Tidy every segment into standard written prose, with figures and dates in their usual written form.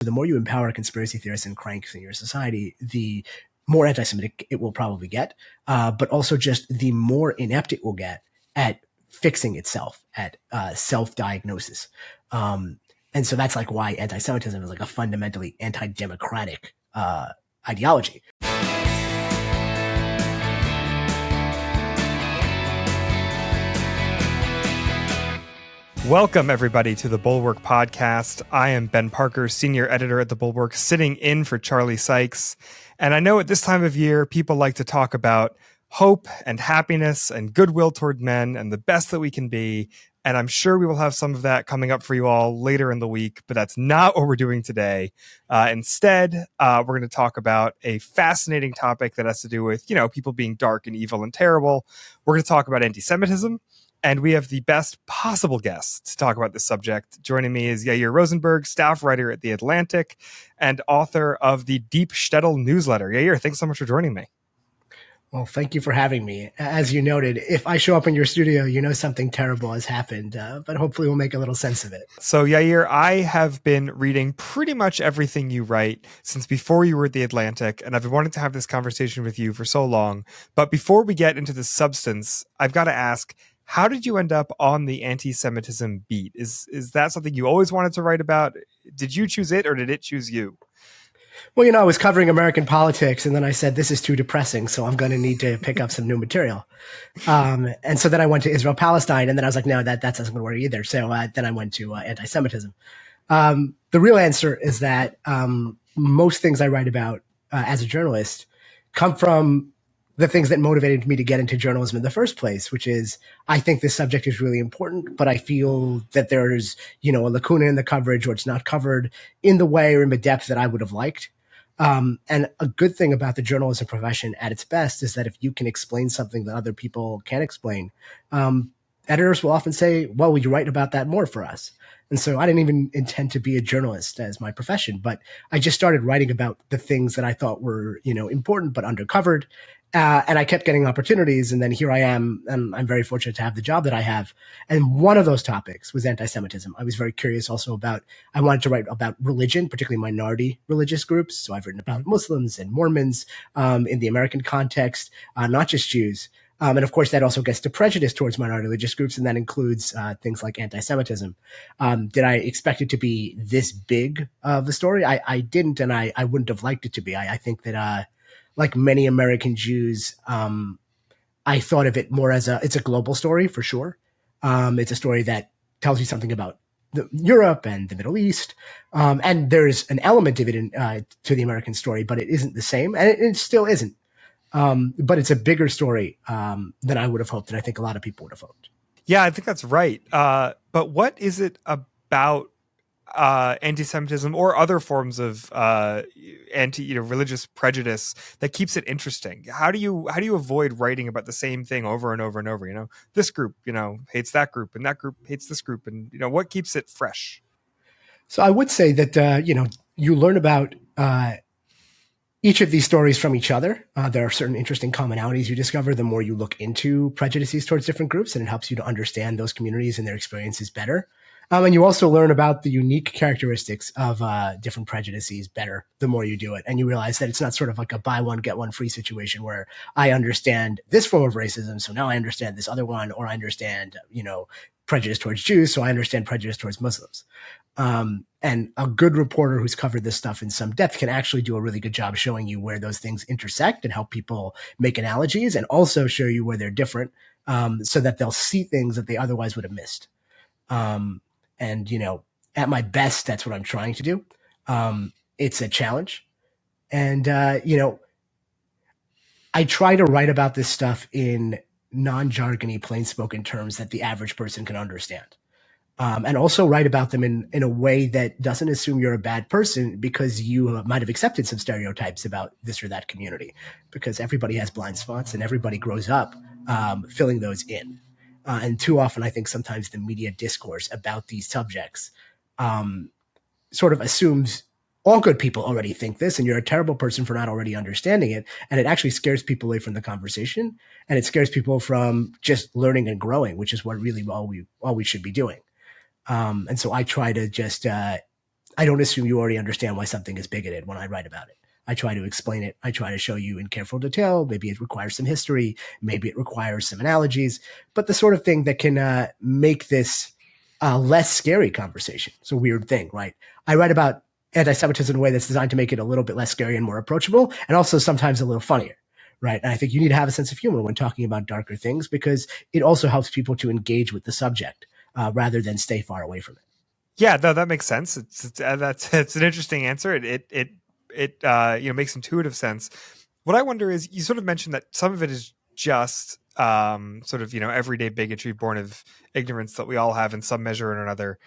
The more you empower conspiracy theorists and cranks in your society, the more anti-Semitic it will probably get, but also just the more inept it will get at fixing itself, at self-diagnosis. And so that's like why anti-Semitism is like a fundamentally anti-democratic ideology. Welcome, everybody, to the Bulwark Podcast. I am Ben Parker, senior editor at the Bulwark, sitting in for Charlie Sykes. And I know at this time of year, people like to talk about hope and happiness and goodwill toward men and the best that we can be. And I'm sure we will have some of that coming up for you all later in the week, but that's not what we're doing today. Instead, we're going to talk about a fascinating topic that has to do with, people being dark and evil and terrible. We're going to talk about anti-Semitism. And we have the best possible guests to talk about this subject. Joining me is Yair Rosenberg, staff writer at The Atlantic and author of the Deep Shtetl newsletter. Yair, thanks so much for joining me. Well, thank you for having me. As you noted, if I show up in your studio, something terrible has happened, but hopefully we'll make a little sense of it. So, Yair, I have been reading pretty much everything you write since before you were at The Atlantic, and I've been wanting to have this conversation with you for so long. But before we get into the substance, I've got to ask, how did you end up on the anti-Semitism beat? Is that something you always wanted to write about? Did you choose it or did it choose you? Well, I was covering American politics and then I said, this is too depressing, so I'm going to need to pick up some new material. And so then I went to Israel-Palestine and then I was like, no, that doesn't going to work either. So then I went to anti-Semitism. The real answer is that most things I write about as a journalist come from the things that motivated me to get into journalism in the first place, which is I think this subject is really important, but I feel that there's, a lacuna in the coverage or it's not covered in the way or in the depth that I would have liked. And a good thing about the journalism profession at its best is that if you can explain something that other people can't explain, editors will often say, well, will you write about that more for us? And so I didn't even intend to be a journalist as my profession, but I just started writing about the things that I thought were, important but undercovered. And I kept getting opportunities. And then here I am, and I'm very fortunate to have the job that I have. And one of those topics was anti-Semitism. I was very curious also I wanted to write about religion, particularly minority religious groups. So I've written about Muslims and Mormons in the American context, not just Jews. And of course, that also gets to prejudice towards minority religious groups. And that includes things like anti-Semitism. Did I expect it to be this big of a story? I didn't, and I wouldn't have liked it to be. I think that, like many American Jews, I thought of it more as it's a global story for sure. It's a story that tells you something about Europe and the Middle East. And there's an element of it to the American story, but it isn't the same. And it still isn't. But it's a bigger story than I would have hoped. And I think a lot of people would have hoped. Yeah, I think that's right. But what is it about anti-Semitism or other forms of religious prejudice that keeps it interesting? How do you avoid writing about the same thing over and over and over? This group, hates that group and that group hates this group, and what keeps it fresh? So I would say that you learn about each of these stories from each other. There are certain interesting commonalities you discover the more you look into prejudices towards different groups, and it helps you to understand those communities and their experiences better. And you also learn about the unique characteristics of different prejudices better the more you do it. And you realize that it's not sort of like a buy one, get one free situation where I understand this form of racism, so now I understand this other one, or I understand, prejudice towards Jews, so I understand prejudice towards Muslims. And a good reporter who's covered this stuff in some depth can actually do a really good job showing you where those things intersect and help people make analogies, and also show you where they're different, so that they'll see things that they otherwise would have missed. And, at my best, that's what I'm trying to do. It's a challenge. And, I try to write about this stuff in non-jargony, plain-spoken terms that the average person can understand. And also write about them in a way that doesn't assume you're a bad person because you might have accepted some stereotypes about this or that community, because everybody has blind spots and everybody grows up filling those in. And too often, I think sometimes the media discourse about these subjects sort of assumes all good people already think this, and you're a terrible person for not already understanding it. And it actually scares people away from the conversation, and it scares people from just learning and growing, which is what really all we should be doing. And so I try to just I don't assume you already understand why something is bigoted when I write about it. I try to explain it. I try to show you in careful detail. Maybe it requires some history. Maybe it requires some analogies, but the sort of thing that can make this less scary conversation. It's a weird thing, right? I write about anti-Semitism in a way that's designed to make it a little bit less scary and more approachable, and also sometimes a little funnier, right? And I think you need to have a sense of humor when talking about darker things, because it also helps people to engage with the subject rather than stay far away from it. Yeah, no, that makes sense. It's an interesting answer. It makes intuitive sense. What I wonder is, you sort of mentioned that some of it is just sort of everyday bigotry born of ignorance that we all have in some measure or another.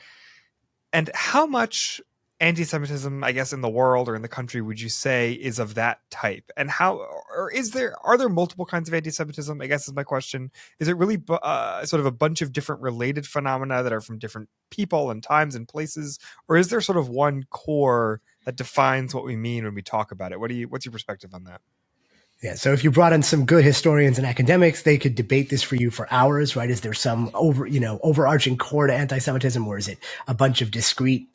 And how much anti-Semitism, I guess, in the world or in the country would you say is of that type? And are there multiple kinds of anti-Semitism, I guess is my question. Is it really sort of a bunch of different related phenomena that are from different people and times and places? Or is there sort of one core that defines what we mean when we talk about it? What's your perspective on that? Yeah, so if you brought in some good historians and academics, they could debate this for you for hours, right? Is there some overarching core to anti-Semitism, or is it a bunch of discrete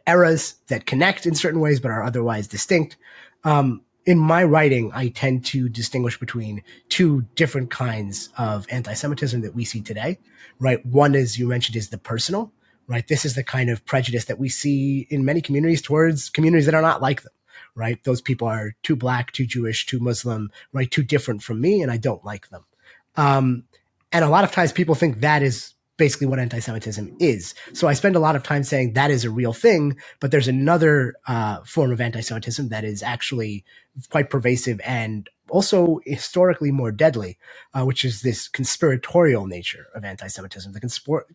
eras that connect in certain ways but are otherwise distinct? In my writing, I tend to distinguish between two different kinds of anti-Semitism that we see today, right? One, as you mentioned, is the personal, right? This is the kind of prejudice that we see in many communities towards communities that are not like them, right? Those people are too Black, too Jewish, too Muslim, right? Too different from me, and I don't like them. And a lot of times people think that is basically what anti-Semitism is. So I spend a lot of time saying that is a real thing, but there's another form of anti-Semitism that is actually quite pervasive and also historically more deadly, which is this conspiratorial nature of anti-Semitism, the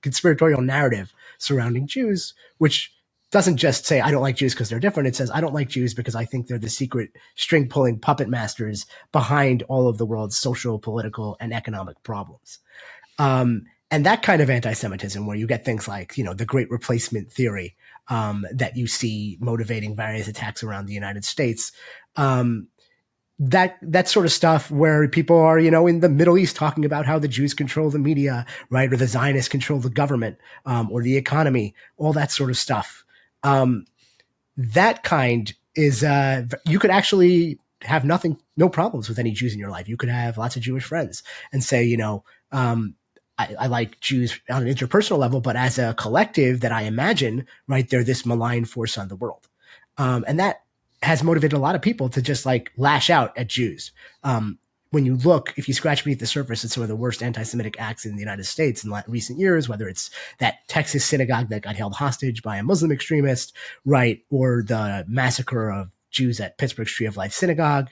conspiratorial narrative surrounding Jews, which doesn't just say, I don't like Jews because they're different. It says, I don't like Jews because I think they're the secret string-pulling puppet masters behind all of the world's social, political, and economic problems. And that kind of anti-Semitism, where you get things like, the Great Replacement theory that you see motivating various attacks around the United States, that sort of stuff where people are, in the Middle East talking about how the Jews control the media, right, or the Zionists control the government, or the economy, all that sort of stuff. That kind is, you could actually have no problems with any Jews in your life. You could have lots of Jewish friends and say, I like Jews on an interpersonal level, but as a collective that I imagine, right, they're this malign force on the world. And that has motivated a lot of people to just lash out at Jews. When you look, if you scratch beneath the surface at some of the worst anti-Semitic acts in the United States in recent years, whether it's that Texas synagogue that got held hostage by a Muslim extremist, right, or the massacre of Jews at Pittsburgh's Tree of Life Synagogue,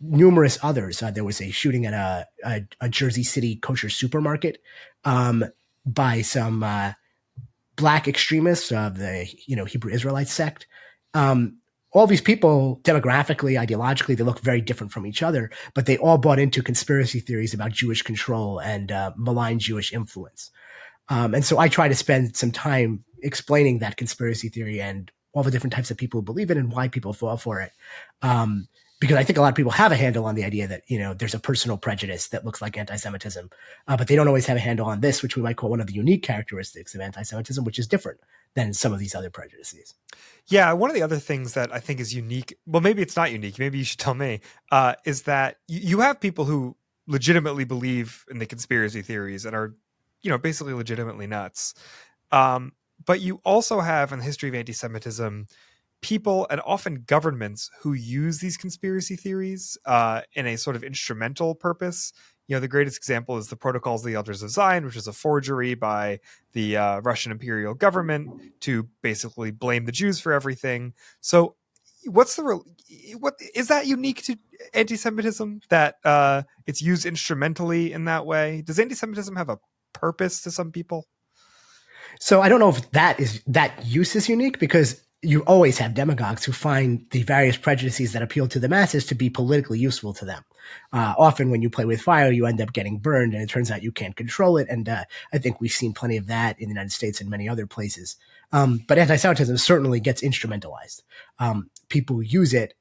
numerous others. There was a shooting at a Jersey City kosher supermarket by some Black extremists of the Hebrew Israelite sect. All these people, demographically, ideologically, they look very different from each other, but they all bought into conspiracy theories about Jewish control and malign Jewish influence. And so I try to spend some time explaining that conspiracy theory and all the different types of people who believe it and why people fall for it. Because I think a lot of people have a handle on the idea that, there's a personal prejudice that looks like anti-Semitism, but they don't always have a handle on this, which we might call one of the unique characteristics of anti-Semitism, which is different than some of these other prejudices. Yeah, one of the other things that I think is unique, well, maybe it's not unique, maybe you should tell me, is that you have people who legitimately believe in the conspiracy theories and are, basically legitimately nuts. But you also have, in the history of anti-Semitism, people and often governments who use these conspiracy theories in a sort of instrumental purpose. The greatest example is the Protocols of the Elders of Zion, which is a forgery by the Russian imperial government to basically blame the Jews for everything. So what is that unique to anti-Semitism, that it's used instrumentally in that way? Does anti-Semitism have a purpose to some people? So I don't know if that use is unique, because you always have demagogues who find the various prejudices that appeal to the masses to be politically useful to them. Often when you play with fire, you end up getting burned, and it turns out you can't control it. And I think we've seen plenty of that in the United States and many other places. But anti-Semitism certainly gets instrumentalized. People use it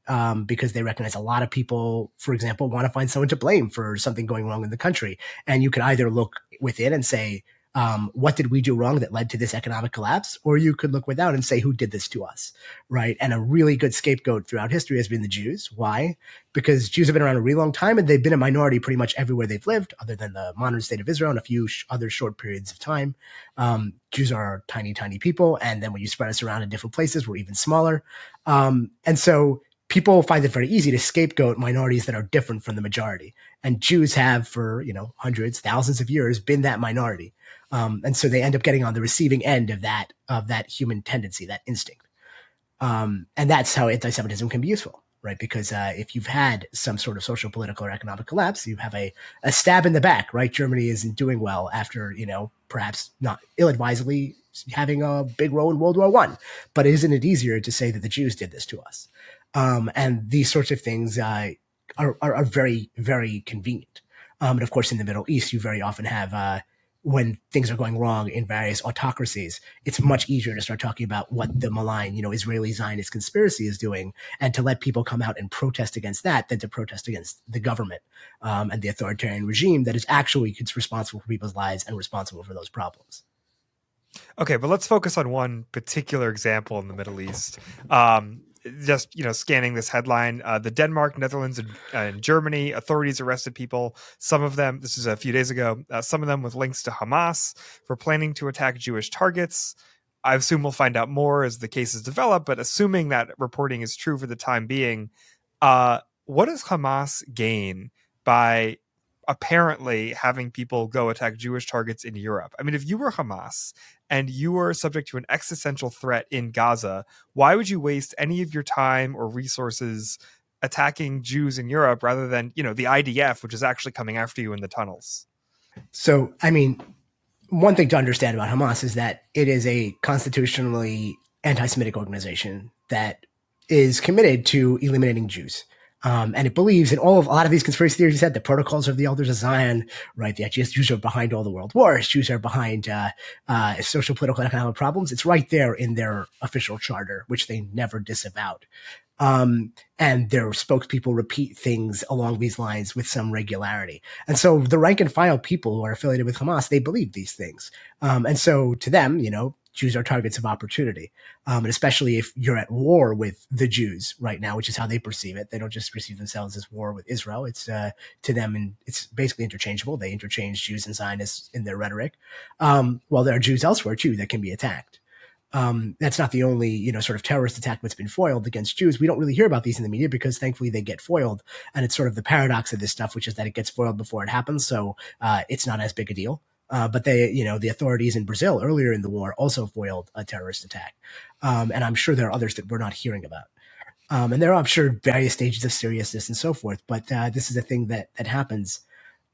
because they recognize a lot of people, for example, want to find someone to blame for something going wrong in the country. And you can either look within and say, what did we do wrong that led to this economic collapse? Or you could look without and say, who did this to us, right? And a really good scapegoat throughout history has been the Jews. Why? Because Jews have been around a really long time, and they've been a minority pretty much everywhere they've lived, other than the modern state of Israel and a few other short periods of time. Jews are tiny, tiny people. And then when you spread us around in different places, we're even smaller. And so people find it very easy to scapegoat minorities that are different from the majority. And Jews have for, hundreds, thousands of years been that minority. And so they end up getting on the receiving end of that human tendency, that instinct. And that's how anti-Semitism can be useful, right? Because if you've had some sort of social, political, or economic collapse, you have a stab in the back, right? Germany isn't doing well after, perhaps not ill-advisedly having a big role in World War I. But isn't it easier to say that the Jews did this to us? And these sorts of things are very, very convenient. And of course, in the Middle East, you very often have when things are going wrong in various autocracies, it's much easier to start talking about what the malign, Israeli Zionist conspiracy is doing, and to let people come out and protest against that than to protest against the government and the authoritarian regime that is actually responsible for people's lives and responsible for those problems. Okay, but let's focus on one particular example in the Middle East. Just scanning this headline, the Denmark, Netherlands, and Germany authorities arrested people. Some of them, this is a few days ago, some of them with links to Hamas for planning to attack Jewish targets. I assume we'll find out more as the cases develop, but assuming that reporting is true for the time being, what does Hamas gain by apparently having people go attack Jewish targets in Europe? I mean, if you were Hamas and you were subject to an existential threat in Gaza, why would you waste any of your time or resources attacking Jews in Europe rather than, the IDF, which is actually coming after you in the tunnels? So, I mean, one thing to understand about Hamas is that it is a constitutionally anti-Semitic organization that is committed to eliminating Jews. And it believes in a lot of these conspiracy theories. You said the protocols of the elders of Zion, right? The Jews are behind all the world wars. Jews are behind social, political, and economic problems. It's right there in their official charter, which they never disavowed. And their spokespeople repeat things along these lines with some regularity. And so the rank and file people who are affiliated with Hamas, they believe these things. And so to them, Jews are targets of opportunity. And especially if you're at war with the Jews right now, which is how they perceive it. They don't just perceive themselves as war with Israel. It's to them, and it's basically interchangeable. They interchange Jews and Zionists in their rhetoric. While there are Jews elsewhere too that can be attacked. That's not the only, sort of terrorist attack that's been foiled against Jews. We don't really hear about these in the media because thankfully they get foiled. And it's sort of the paradox of this stuff, which is that it gets foiled before it happens. So it's not as big a deal. But they, the authorities in Brazil earlier in the war also foiled a terrorist attack. And I'm sure there are others that we're not hearing about. And there are, I'm sure, various stages of seriousness and so forth. But this is a thing that happens.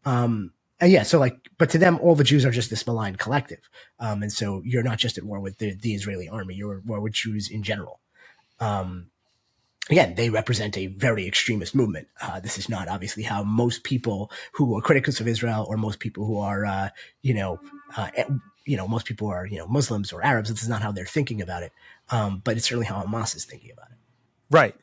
And but to them, all the Jews are just this malign collective. And so you're not just at war with the Israeli army, you're at war with Jews in general. Again, they represent a very extremist movement. This is not obviously how most people who are critics of Israel or most people who are, most people are, Muslims or Arabs. This is not how they're thinking about it. But it's certainly how Hamas is thinking about it.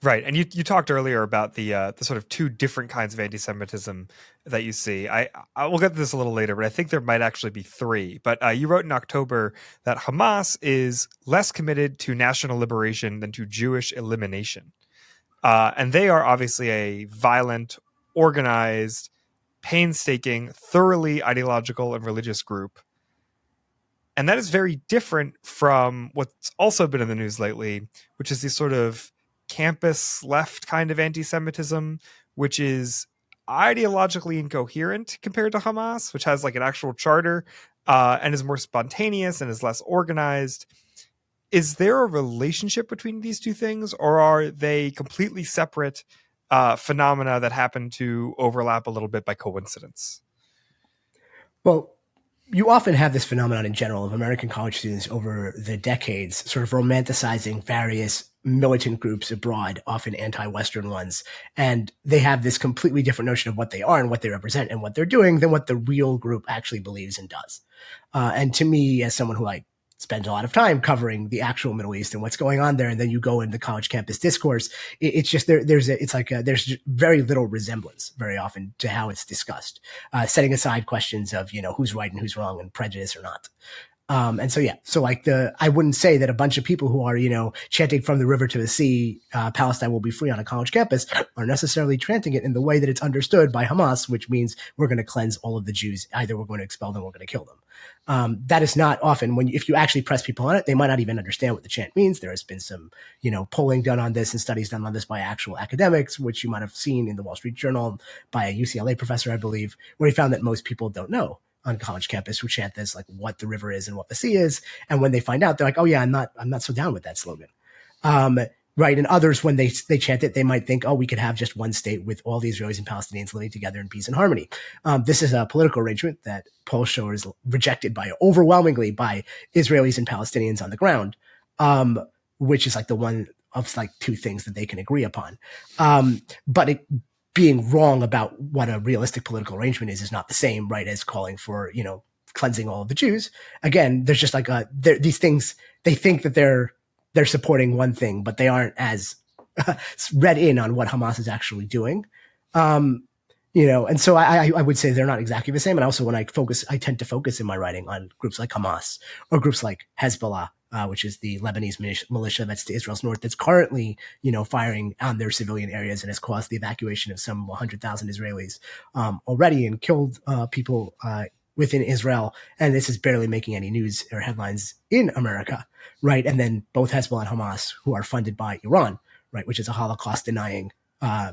Right. And you talked earlier about the sort of two different kinds of anti-Semitism that you see. I will get to this a little later, but I think there might actually be three. But you wrote in October that Hamas is less committed to national liberation than to Jewish elimination. And they are obviously a violent, organized, painstaking, thoroughly ideological and religious group. And that is very different from what's also been in the news lately, which is this sort of campus left kind of anti-Semitism, which is ideologically incoherent compared to Hamas, which has like an actual charter and is more spontaneous and is less organized. Is there a relationship between these two things, or are they completely separate phenomena that happen to overlap a little bit by coincidence? Well, you often have this phenomenon in general of American college students over the decades sort of romanticizing various militant groups abroad, often anti-Western ones. And they have this completely different notion of what they are and what they represent and what they're doing than what the real group actually believes and does. And to me, as someone who spend a lot of time covering the actual Middle East and what's going on there, and then you go into college campus discourse, it's just there's very little resemblance very often to how it's discussed, setting aside questions of who's right and who's wrong and prejudice or not. I wouldn't say that a bunch of people who are, chanting from the river to the sea, Palestine will be free on a college campus are necessarily chanting it in the way that it's understood by Hamas, which means we're going to cleanse all of the Jews. Either we're going to expel them or we're going to kill them. That is not often if you actually press people on it, they might not even understand what the chant means. There has been some, polling done on this and studies done on this by actual academics, which you might have seen in the Wall Street Journal by a UCLA professor, I believe, where he found that most people don't know on college campus who chant this, like what the river is and what the sea is. And when they find out, they're like, oh yeah, I'm not so down with that slogan. Right. And others, when they chant it, they might think, oh, we could have just one state with all the Israelis and Palestinians living together in peace and harmony. This is a political arrangement that polls show is rejected overwhelmingly by Israelis and Palestinians on the ground, which is like the one of like two things that they can agree upon. But being wrong about what a realistic political arrangement is not the same, right, as calling for, cleansing all of the Jews. Again, there's just like these things, they think that they're supporting one thing, but they aren't as read in on what Hamas is actually doing. And so I would say they're not exactly the same. And also when I tend to focus in my writing on groups like Hamas or groups like Hezbollah, which is the Lebanese militia that's to Israel's north, that's currently, firing on their civilian areas and has caused the evacuation of some 100,000 Israelis already and killed people within Israel. And this is barely making any news or headlines in America, right? And then both Hezbollah and Hamas, who are funded by Iran, right, which is a Holocaust-denying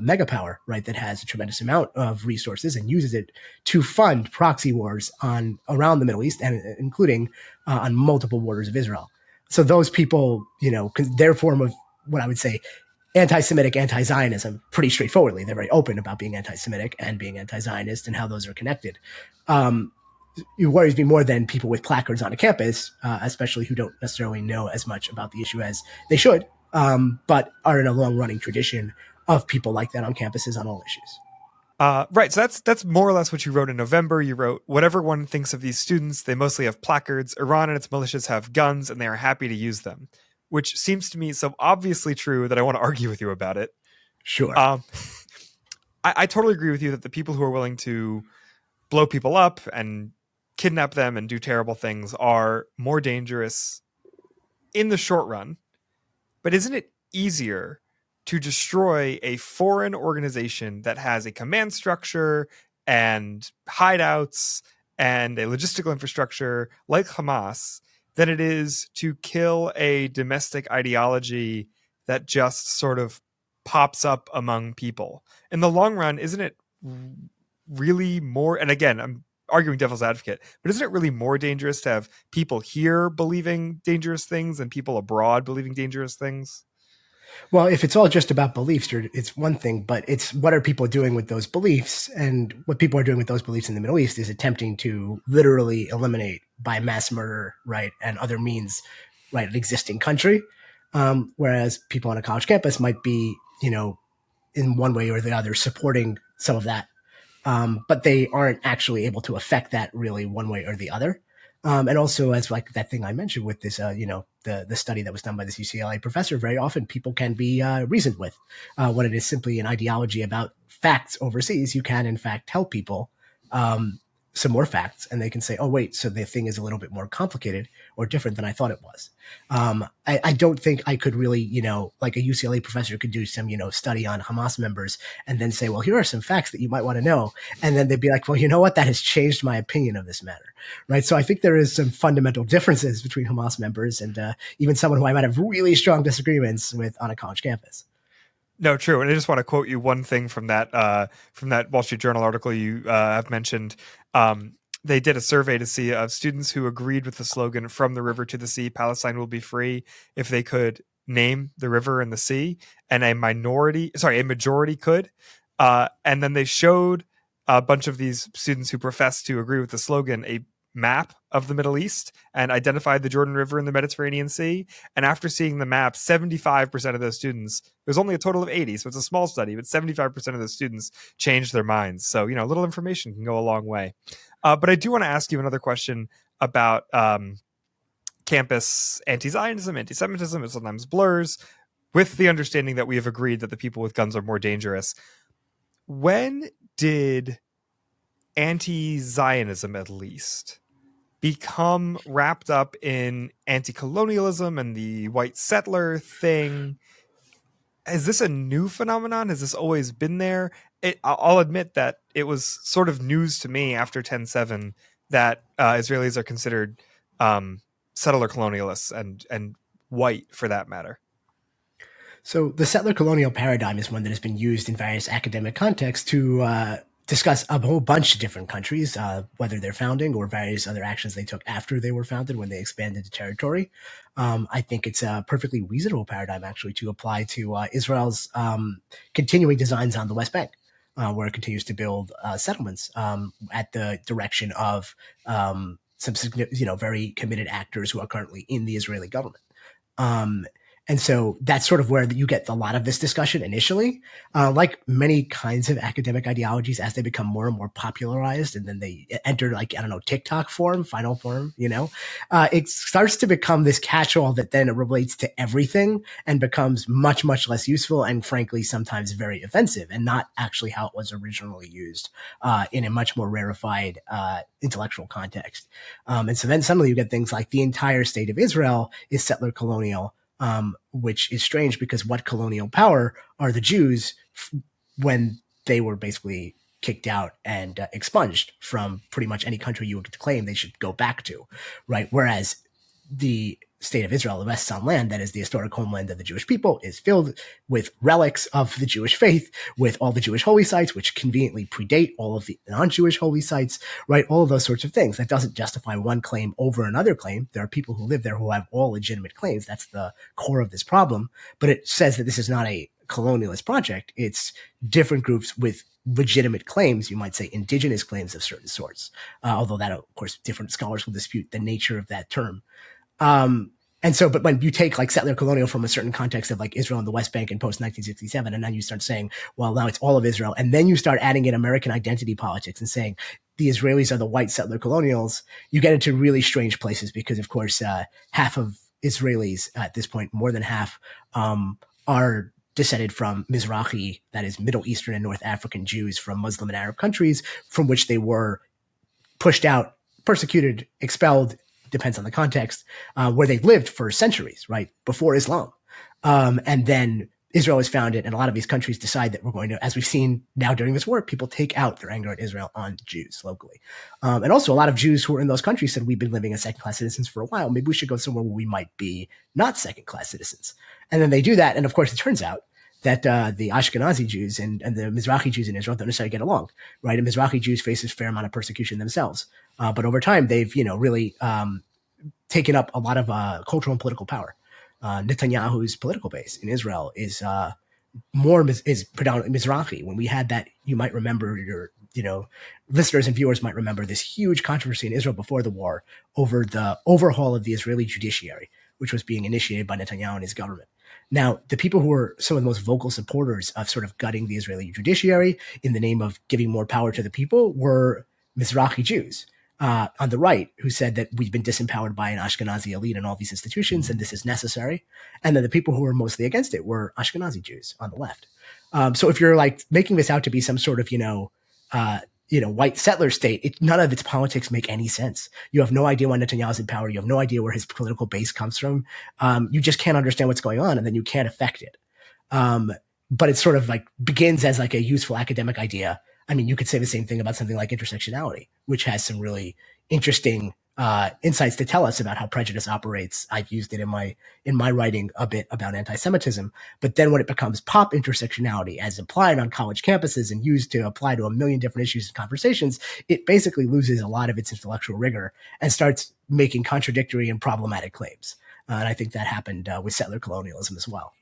mega power, right, that has a tremendous amount of resources and uses it to fund proxy wars around the Middle East and including on multiple borders of Israel. So those people, their form of what I would say anti-Semitic, anti-Zionism, pretty straightforwardly, they're very open about being anti-Semitic and being anti-Zionist and how those are connected. It worries me more than people with placards on a campus, especially who don't necessarily know as much about the issue as they should, but are in a long-running tradition of people like that on campuses on all issues. Right. So that's more or less what you wrote in November. You wrote, whatever one thinks of these students, they mostly have placards. Iran and its militias have guns and they are happy to use them, which seems to me so obviously true that I want to argue with you about it. Sure. I totally agree with you that the people who are willing to blow people up and kidnap them and do terrible things are more dangerous in the short run. But isn't it easier to destroy a foreign organization that has a command structure and hideouts and a logistical infrastructure like Hamas than it is to kill a domestic ideology that just sort of pops up among people? In the long run, isn't it really more, and again, I'm arguing devil's advocate, but isn't it really more dangerous to have people here believing dangerous things than people abroad believing dangerous things? Well, if it's all just about beliefs, it's one thing, but it's what are people doing with those beliefs? And what people are doing with those beliefs in the Middle East is attempting to literally eliminate by mass murder, right, and other means, right, an existing country. Whereas people on a college campus might be, in one way or the other supporting some of that. But they aren't actually able to affect that really one way or the other. And also, as like that thing I mentioned with this, the study that was done by this UCLA professor, very often people can be reasoned with. When it is simply an ideology about facts overseas, you can in fact tell people some more facts, and they can say, oh, wait, so the thing is a little bit more complicated or different than I thought it was. I don't think I could really, like a UCLA professor could do some, study on Hamas members and then say, well, here are some facts that you might want to know. And then they'd be like, well, you know what? That has changed my opinion of this matter. Right. So I think there is some fundamental differences between Hamas members and even someone who I might have really strong disagreements with on a college campus. No, true. And I just want to quote you one thing from that Wall Street Journal article you have mentioned. They did a survey to see of students who agreed with the slogan "From the river to the sea, Palestine will be free," if they could name the river and the sea, and a majority could. And then they showed a bunch of these students who professed to agree with the slogan a map of the Middle East and identified the Jordan River and the Mediterranean Sea. And after seeing the map, 75% of those students, there's only a total of 80, so it's a small study, but 75% of those students changed their minds. So, little information can go a long way. But I do want to ask you another question about campus anti-Zionism, anti-Semitism. It sometimes blurs, with the understanding that we have agreed that the people with guns are more dangerous. When did anti-Zionism, at least, become wrapped up in anti-colonialism and the white settler thing? Is this a new phenomenon? Has this always been there? I'll admit that it was sort of news to me after 10/7 that Israelis are considered settler colonialists and white, for that matter. So the settler colonial paradigm is one that has been used in various academic contexts to discuss a whole bunch of different countries, whether they're founding or various other actions they took after they were founded when they expanded the territory. I think it's a perfectly reasonable paradigm, actually, to apply to Israel's continuing designs on the West Bank, where it continues to build settlements at the direction of some very committed actors who are currently in the Israeli government. And so that's sort of where you get a lot of this discussion initially. Like many kinds of academic ideologies, as they become more and more popularized and then they enter, TikTok form, final form, it starts to become this catch-all that then relates to everything and becomes much, much less useful and frankly, sometimes very offensive and not actually how it was originally used in a much more rarefied intellectual context. And so then suddenly you get things like the entire state of Israel is settler colonial, which is strange because what colonial power are the Jews when they were basically kicked out and expunged from pretty much any country you would claim they should go back to, right? Whereas the state of Israel, the rests on land that is the historic homeland of the Jewish people, is filled with relics of the Jewish faith, with all the Jewish holy sites, which conveniently predate all of the non-Jewish holy sites, right? All of those sorts of things. That doesn't justify one claim over another claim. There are people who live there who have all legitimate claims. That's the core of this problem. But it says that this is not a colonialist project. It's different groups with legitimate claims, you might say indigenous claims of certain sorts. Although that, of course, different scholars will dispute the nature of that term. But when you take like settler colonial from a certain context of like Israel and the West Bank in post 1967, and then you start saying, well, now it's all of Israel. And then you start adding in American identity politics and saying the Israelis are the white settler colonials, you get into really strange places because, of course, half of Israelis at this point, more than half, are descended from Mizrahi, that is Middle Eastern and North African Jews from Muslim and Arab countries from which they were pushed out, persecuted, expelled, depends on the context, where they lived for centuries, right, before Islam. And then Israel is founded, and a lot of these countries decide that we're going to, as we've seen now during this war, people take out their anger at Israel on Jews locally. And also a lot of Jews who were in those countries said, we've been living as second-class citizens for a while. Maybe we should go somewhere where we might be not second-class citizens. And then they do that. And of course, it turns out that the Ashkenazi Jews and the Mizrahi Jews in Israel don't necessarily get along, right? And Mizrahi Jews face a fair amount of persecution themselves. But over time, they've, really taken up a lot of cultural and political power. Netanyahu's political base in Israel is predominantly Mizrahi. When we had that, you might remember listeners and viewers might remember this huge controversy in Israel before the war over the overhaul of the Israeli judiciary, which was being initiated by Netanyahu and his government. Now, the people who were some of the most vocal supporters of sort of gutting the Israeli judiciary in the name of giving more power to the people were Mizrahi Jews on the right, who said that we've been disempowered by an Ashkenazi elite in all these institutions and this is necessary. And then the people who were mostly against it were Ashkenazi Jews on the left. So if you're like making this out to be some sort of, white settler state, none of its politics make any sense. You have no idea why Netanyahu's in power. You have no idea where his political base comes from. You just can't understand what's going on, and then you can't affect it. But it sort of like begins as like a useful academic idea. I mean, you could say the same thing about something like intersectionality, which has some really interesting insights to tell us about how prejudice operates. I've used it in my writing a bit about anti-Semitism. But then when it becomes pop intersectionality as applied on college campuses and used to apply to a million different issues and conversations, it basically loses a lot of its intellectual rigor and starts making contradictory and problematic claims. And I think that happened with settler colonialism as well.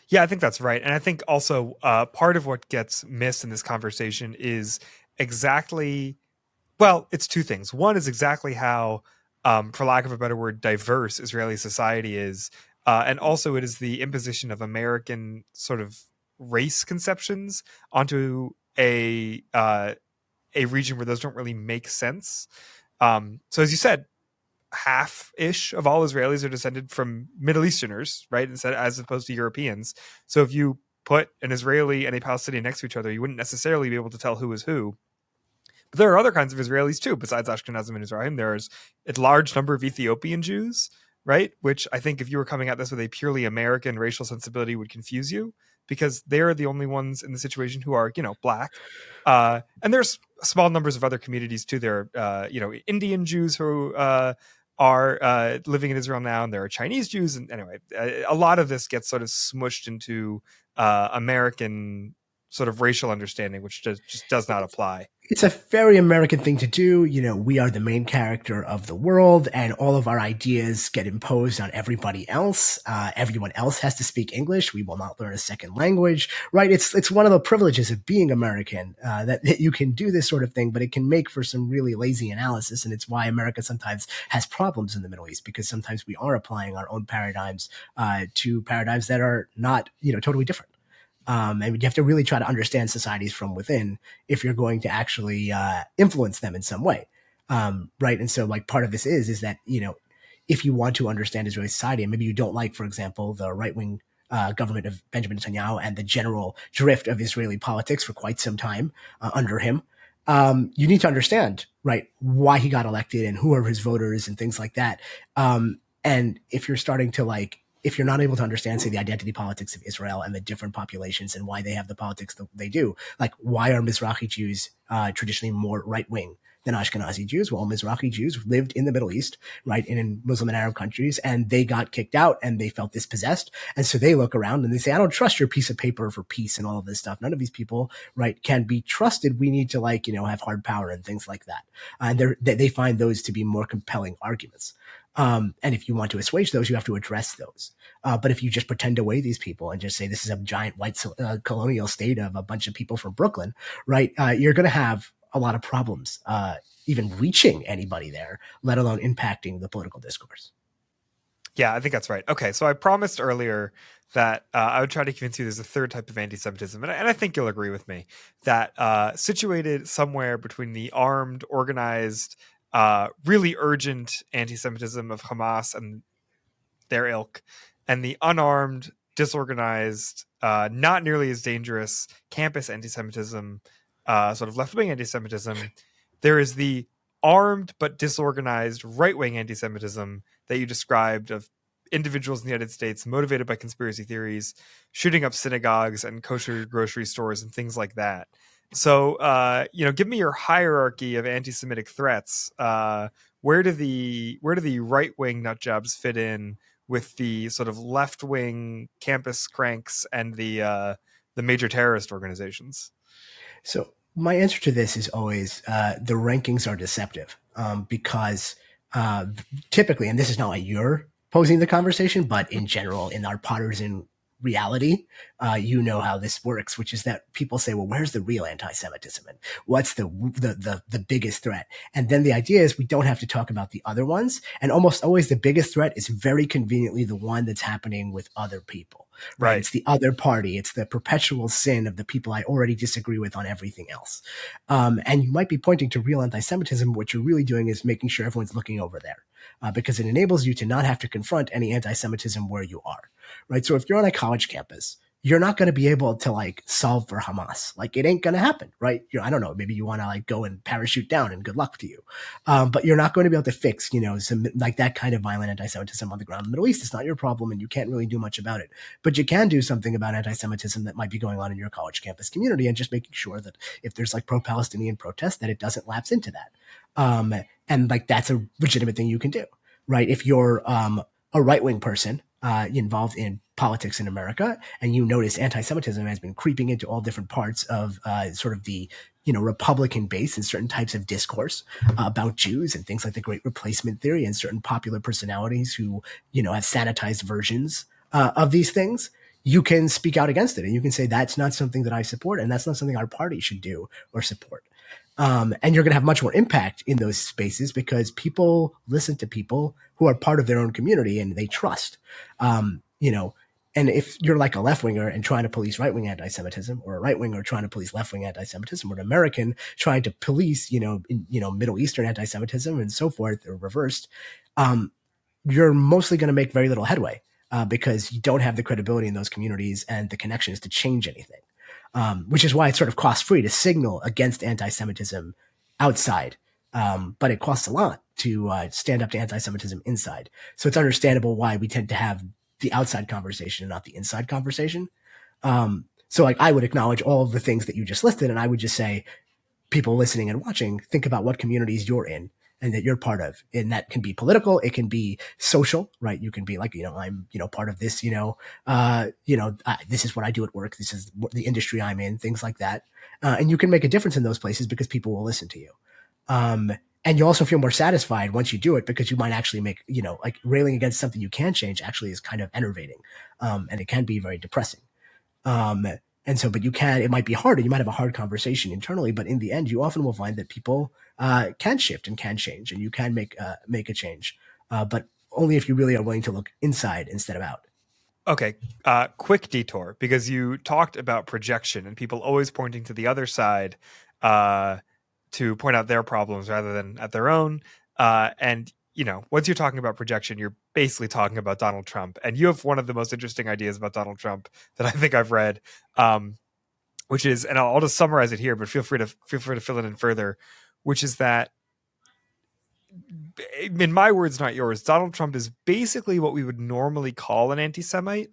Yeah, I think that's right. And I think also part of what gets missed in this conversation is exactly, well, it's two things. One is exactly how, for lack of a better word, diverse Israeli society is. And also it is the imposition of American sort of race conceptions onto a region where those don't really make sense. So as you said, half-ish of all Israelis are descended from Middle Easterners, right? Instead, as opposed to Europeans. So if you put an Israeli and a Palestinian next to each other, you wouldn't necessarily be able to tell who is who. But there are other kinds of Israelis too, besides Ashkenazim and Mizrahim. There's a large number of Ethiopian Jews, right? Which I think if you were coming at this with a purely American racial sensibility would confuse you, because they're the only ones in the situation who are, black. And there's small numbers of other communities too. There are, Indian Jews who are living in Israel now, and there are Chinese Jews. And anyway, a lot of this gets sort of smushed into American sort of racial understanding, which just does not apply. It's a very American thing to do. We are the main character of the world, and all of our ideas get imposed on everybody else. Everyone else has to speak English. We will not learn a second language, right? It's one of the privileges of being American, that you can do this sort of thing, but it can make for some really lazy analysis. And it's why America sometimes has problems in the Middle East, because sometimes we are applying our own paradigms to paradigms that are not, totally different. And you have to really try to understand societies from within if you're going to actually influence them in some way, right? And so, part of this is that if you want to understand Israeli society, and maybe you don't like, for example, the right-wing government of Benjamin Netanyahu and the general drift of Israeli politics for quite some time under him, you need to understand, right, why he got elected and who are his voters and things like that. And if you're starting to if you're not able to understand, say, the identity politics of Israel and the different populations and why they have the politics that they do, why are Mizrahi Jews traditionally more right-wing than Ashkenazi Jews? Well, Mizrahi Jews lived in the Middle East, right, and in Muslim and Arab countries, and they got kicked out and they felt dispossessed. And so they look around and they say, I don't trust your piece of paper for peace and all of this stuff. None of these people, right, can be trusted. We need to have hard power and things like that. And they find those to be more compelling arguments. And if you want to assuage those, you have to address those. But if you just pretend away these people and just say this is a giant white colonial state of a bunch of people from Brooklyn, right, you're going to have a lot of problems even reaching anybody there, let alone impacting the political discourse. Yeah, I think that's right. Okay, so I promised earlier that I would try to convince you there's a third type of anti-Semitism, and I think you'll agree with me, that situated somewhere between the armed, organized, really urgent anti-Semitism of Hamas and their ilk, and the unarmed, disorganized, not nearly as dangerous campus anti-Semitism, sort of left-wing anti-Semitism, there is the armed but disorganized right-wing anti-Semitism that you described, of individuals in the United States motivated by conspiracy theories, shooting up synagogues and kosher grocery stores and things like that. So, give me your hierarchy of anti-Semitic threats. Where do the right-wing nut jobs fit in with the sort of left-wing campus cranks and the major terrorist organizations? So my answer to this is always the rankings are deceptive because typically, and this is not why you're posing the conversation, but in general, in our partisan reality, how this works, which is that people say, well, where's the real anti-Semitism and what's the biggest threat? And then the idea is we don't have to talk about the other ones. And almost always the biggest threat is very conveniently the one that's happening with other people. Right. It's the other party. It's the perpetual sin of the people I already disagree with on everything else. And you might be pointing to real anti-Semitism. What you're really doing is making sure everyone's looking over there because it enables you to not have to confront any anti-Semitism where you are. Right. So if you're on a college campus, you're not going to be able to solve for Hamas. It ain't going to happen. Right. I don't know. Maybe you want to go and parachute down and good luck to you. But you're not going to be able to fix, some that kind of violent anti-Semitism on the ground in the Middle East. It's not your problem and you can't really do much about it. But you can do something about anti-Semitism that might be going on in your college campus community and just making sure that if there's pro-Palestinian protest, that it doesn't lapse into that. And that's a legitimate thing you can do. Right. If you're a right-wing person involved in politics in America, and you notice anti-Semitism has been creeping into all different parts of sort of the Republican base and certain types of discourse about Jews and things like the Great Replacement theory and certain popular personalities who have sanitized versions of these things. You can speak out against it and you can say that's not something that I support and that's not something our party should do or support. And you're going to have much more impact in those spaces because people listen to people who are part of their own community and they trust, and if you're a left-winger and trying to police right-wing anti-Semitism or a right-winger trying to police left-wing anti-Semitism or an American trying to police, Middle Eastern anti-Semitism and so forth or reversed, you're mostly going to make very little headway because you don't have the credibility in those communities and the connections to change anything, which is why it's sort of cost-free to signal against anti-Semitism outside. But it costs a lot to stand up to anti-Semitism inside. So it's understandable why we tend to have the outside conversation and not the inside conversation. So like I would acknowledge all of the things that you just listed, and I would just say, people listening and watching, think about what communities you're in and that you're part of. And that can be political. It can be social, right? You can be like, I'm, part of this, this is what I do at work. This is the industry I'm in, things like that. And you can make a difference in those places because people will listen to you. And you also feel more satisfied once you do it because you might actually make, like railing against something you can change actually is kind of enervating. And it can be very depressing. And so, but it might be harder. You might have a hard conversation internally, but in the end, you often will find that people can shift and can change, and you can make a change, but only if you really are willing to look inside instead of out. Okay, quick detour, because you talked about projection and people always pointing to the other side to point out their problems rather than at their own. And once you're talking about projection, you're basically talking about Donald Trump. And you have one of the most interesting ideas about Donald Trump that I think I've read, which is, and I'll just summarize it here, but feel free to fill it in further, which is that, in my words, not yours, Donald Trump is basically what we would normally call an anti-Semite,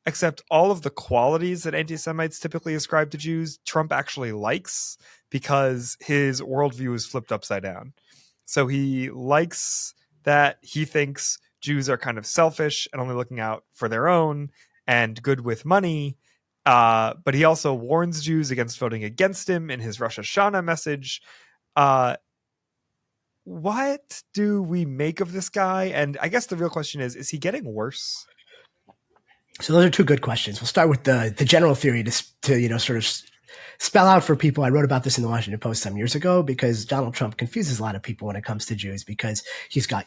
except all of the qualities that anti-Semites typically ascribe to Jews, Trump actually likes because his worldview is flipped upside down. So he likes that he thinks Jews are kind of selfish and only looking out for their own and good with money. But he also warns Jews against voting against him in his Rosh Hashanah message. What do we make of this guy? And I guess the real question is he getting worse? So those are two good questions. We'll start with the general theory to sort of spell out for people. I wrote about this in the Washington Post some years ago because Donald Trump confuses a lot of people when it comes to Jews because he's got,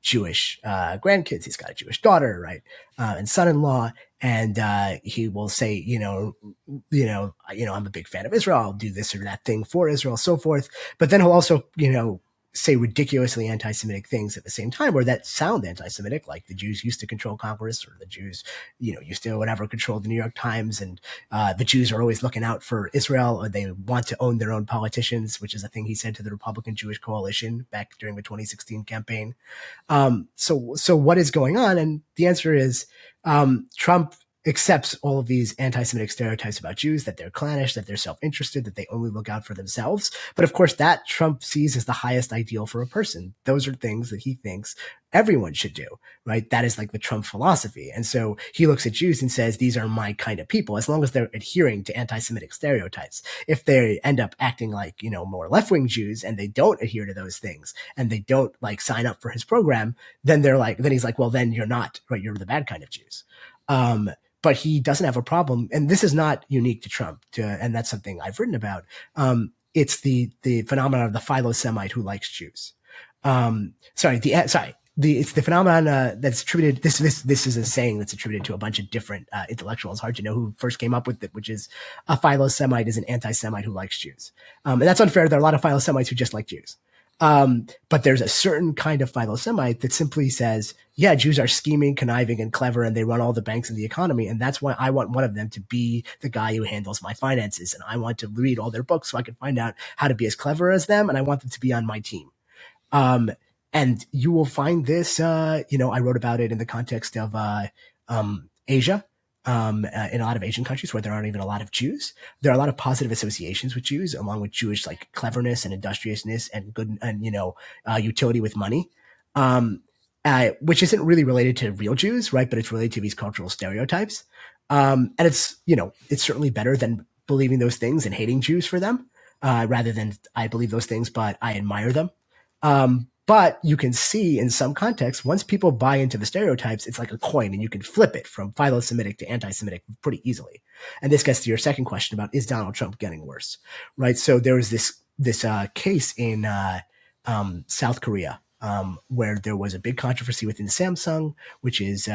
Jewish grandkids. He's got a Jewish daughter, right? And son-in-law. And he will say, I'm a big fan of Israel. I'll do this or that thing for Israel, so forth. But then he'll also, say ridiculously anti-Semitic things at the same time, or that sound anti-Semitic, like the Jews used to control Congress, or the Jews, used to control the New York Times, and the Jews are always looking out for Israel, or they want to own their own politicians, which is a thing he said to the Republican Jewish Coalition back during the 2016 campaign. So what is going on? And the answer is Trump accepts all of these anti-Semitic stereotypes about Jews, that they're clannish, that they're self-interested, that they only look out for themselves. But of course, that Trump sees as the highest ideal for a person. Those are things that he thinks everyone should do, right? That is like the Trump philosophy. And so he looks at Jews and says, these are my kind of people, as long as they're adhering to anti-Semitic stereotypes. If they end up acting like, more left-wing Jews and they don't adhere to those things and they don't sign up for his program, then he's like, well, then you're not, right? You're the bad kind of Jews. But he doesn't have a problem, and this is not unique to Trump, and that's something I've written about. It's the phenomenon of the philo-Semite who likes Jews. It's the phenomenon that's attributed. This is a saying that's attributed to a bunch of different intellectuals. Hard to know who first came up with it, which is a philo-Semite is an anti-Semite who likes Jews, and that's unfair. There are a lot of philo-Semites who just like Jews. But there's a certain kind of philo-Semite that simply says, yeah, Jews are scheming, conniving, and clever, and they run all the banks in the economy. And that's why I want one of them to be the guy who handles my finances. And I want to read all their books so I can find out how to be as clever as them. And I want them to be on my team. And you will find this, I wrote about it in the context of Asia. In a lot of Asian countries where there aren't even a lot of Jews, there are a lot of positive associations with Jews, along with Jewish cleverness and industriousness and good and utility with money, which isn't really related to real Jews, right? But it's related to these cultural stereotypes, and it's certainly better than believing those things and hating Jews for them, rather than I believe those things but I admire them. But you can see in some contexts, once people buy into the stereotypes, it's like a coin and you can flip it from philo-Semitic to anti-Semitic pretty easily. And this gets to your second question about, is Donald Trump getting worse? Right. So there was this case in South Korea where there was a big controversy within Samsung, which is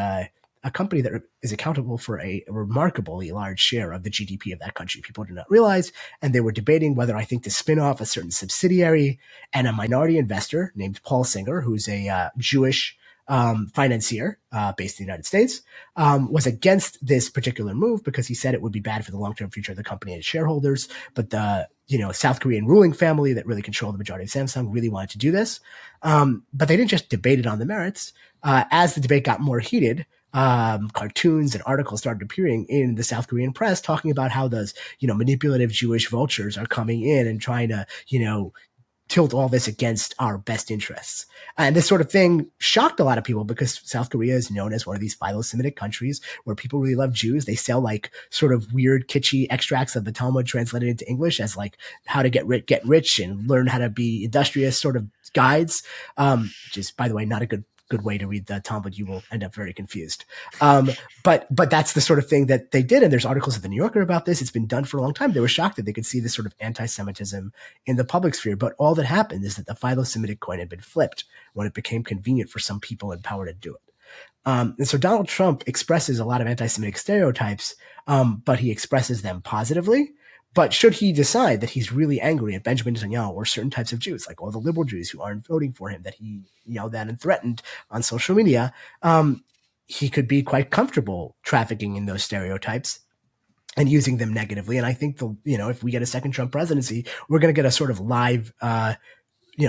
a company that is accountable for a remarkably large share of the GDP of that country. People do not realize, and they were debating whether I think to spin off a certain subsidiary, and a minority investor named Paul Singer, who's a Jewish financier based in the United States, was against this particular move because he said it would be bad for the long-term future of the company and its shareholders. But the South Korean ruling family that really controlled the majority of Samsung really wanted to do this. But they didn't just debate it on the merits. As the debate got more heated, cartoons and articles started appearing in the South Korean press talking about how those, manipulative Jewish vultures are coming in and trying to, tilt all this against our best interests. And this sort of thing shocked a lot of people because South Korea is known as one of these philo-Semitic countries where people really love Jews. They sell like sort of weird, kitschy extracts of the Talmud translated into English as like how to get rich and learn how to be industrious sort of guides, which is, by the way, not a good way to read the Talmud. You will end up very confused. But that's the sort of thing that they did. And there's articles in the New Yorker about this. It's been done for a long time. They were shocked that they could see this sort of anti-Semitism in the public sphere. But all that happened is that the philo-Semitic coin had been flipped when it became convenient for some people in power to do it. And so Donald Trump expresses a lot of anti-Semitic stereotypes, but he expresses them positively. But should he decide that he's really angry at Benjamin Netanyahu or certain types of Jews, like all the liberal Jews who aren't voting for him, that he yelled at and threatened on social media, he could be quite comfortable trafficking in those stereotypes and using them negatively. And I think if we get a second Trump presidency, we're going to get a sort of live,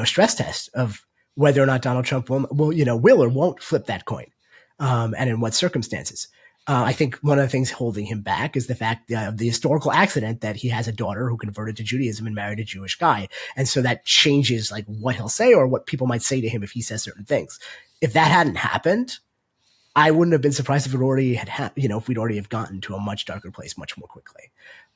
stress test of whether or not Donald Trump will or won't flip that coin, and in what circumstances. I think one of the things holding him back is the fact of the historical accident that he has a daughter who converted to Judaism and married a Jewish guy. And so that changes like what he'll say or what people might say to him if he says certain things. If that hadn't happened, I wouldn't have been surprised if it already had happened, if we'd already have gotten to a much darker place much more quickly.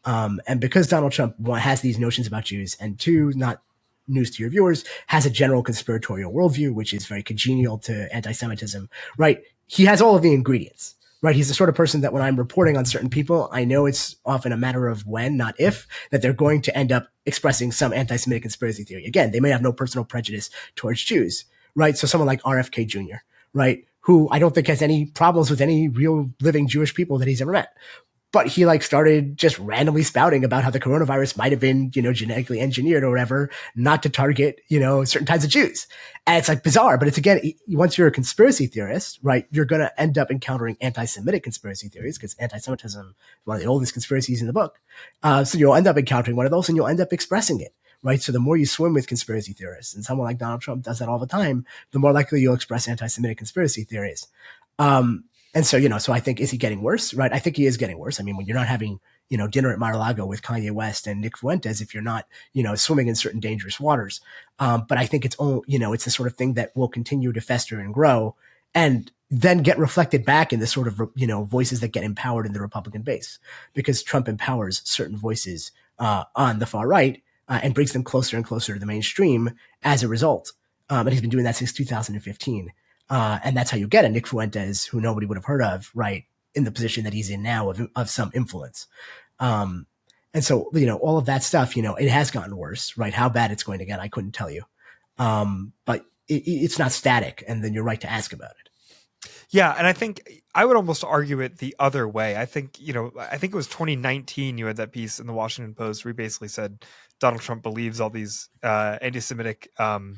And because Donald Trump has these notions about Jews, and two, not news to your viewers, has a general conspiratorial worldview, which is very congenial to anti-Semitism, right? He has all of the ingredients. Right. He's the sort of person that when I'm reporting on certain people, I know it's often a matter of when, not if, that they're going to end up expressing some anti-Semitic conspiracy theory. Again, they may have no personal prejudice towards Jews. Right. So someone like RFK Jr., right, who I don't think has any problems with any real living Jewish people that he's ever met. But he started just randomly spouting about how the coronavirus might have been, genetically engineered or whatever, not to target, certain types of Jews. And it's bizarre, but it's again, once you're a conspiracy theorist, right, you're going to end up encountering anti-Semitic conspiracy theories because anti-Semitism is one of the oldest conspiracies in the book. So you'll end up encountering one of those and you'll end up expressing it. Right. So the more you swim with conspiracy theorists, and someone like Donald Trump does that all the time, the more likely you'll express anti-Semitic conspiracy theories. And so, so I think, is he getting worse? Right. I think he is getting worse. I mean, when you're not having, dinner at Mar-a-Lago with Kanye West and Nick Fuentes, if you're not, swimming in certain dangerous waters. But I think it's the sort of thing that will continue to fester and grow and then get reflected back in the sort of, voices that get empowered in the Republican base, because Trump empowers certain voices on the far right and brings them closer and closer to the mainstream as a result. And he's been doing that since 2015. And that's how you get a Nick Fuentes, who nobody would have heard of, right, in the position that he's in now of some influence. And so, all of that stuff, it has gotten worse, right? How bad it's going to get, I couldn't tell you. But it's not static. And then you're right to ask about it. Yeah, and I think I would almost argue it the other way. I think it was 2019 you had that piece in the Washington Post where he basically said Donald Trump believes all these anti-Semitic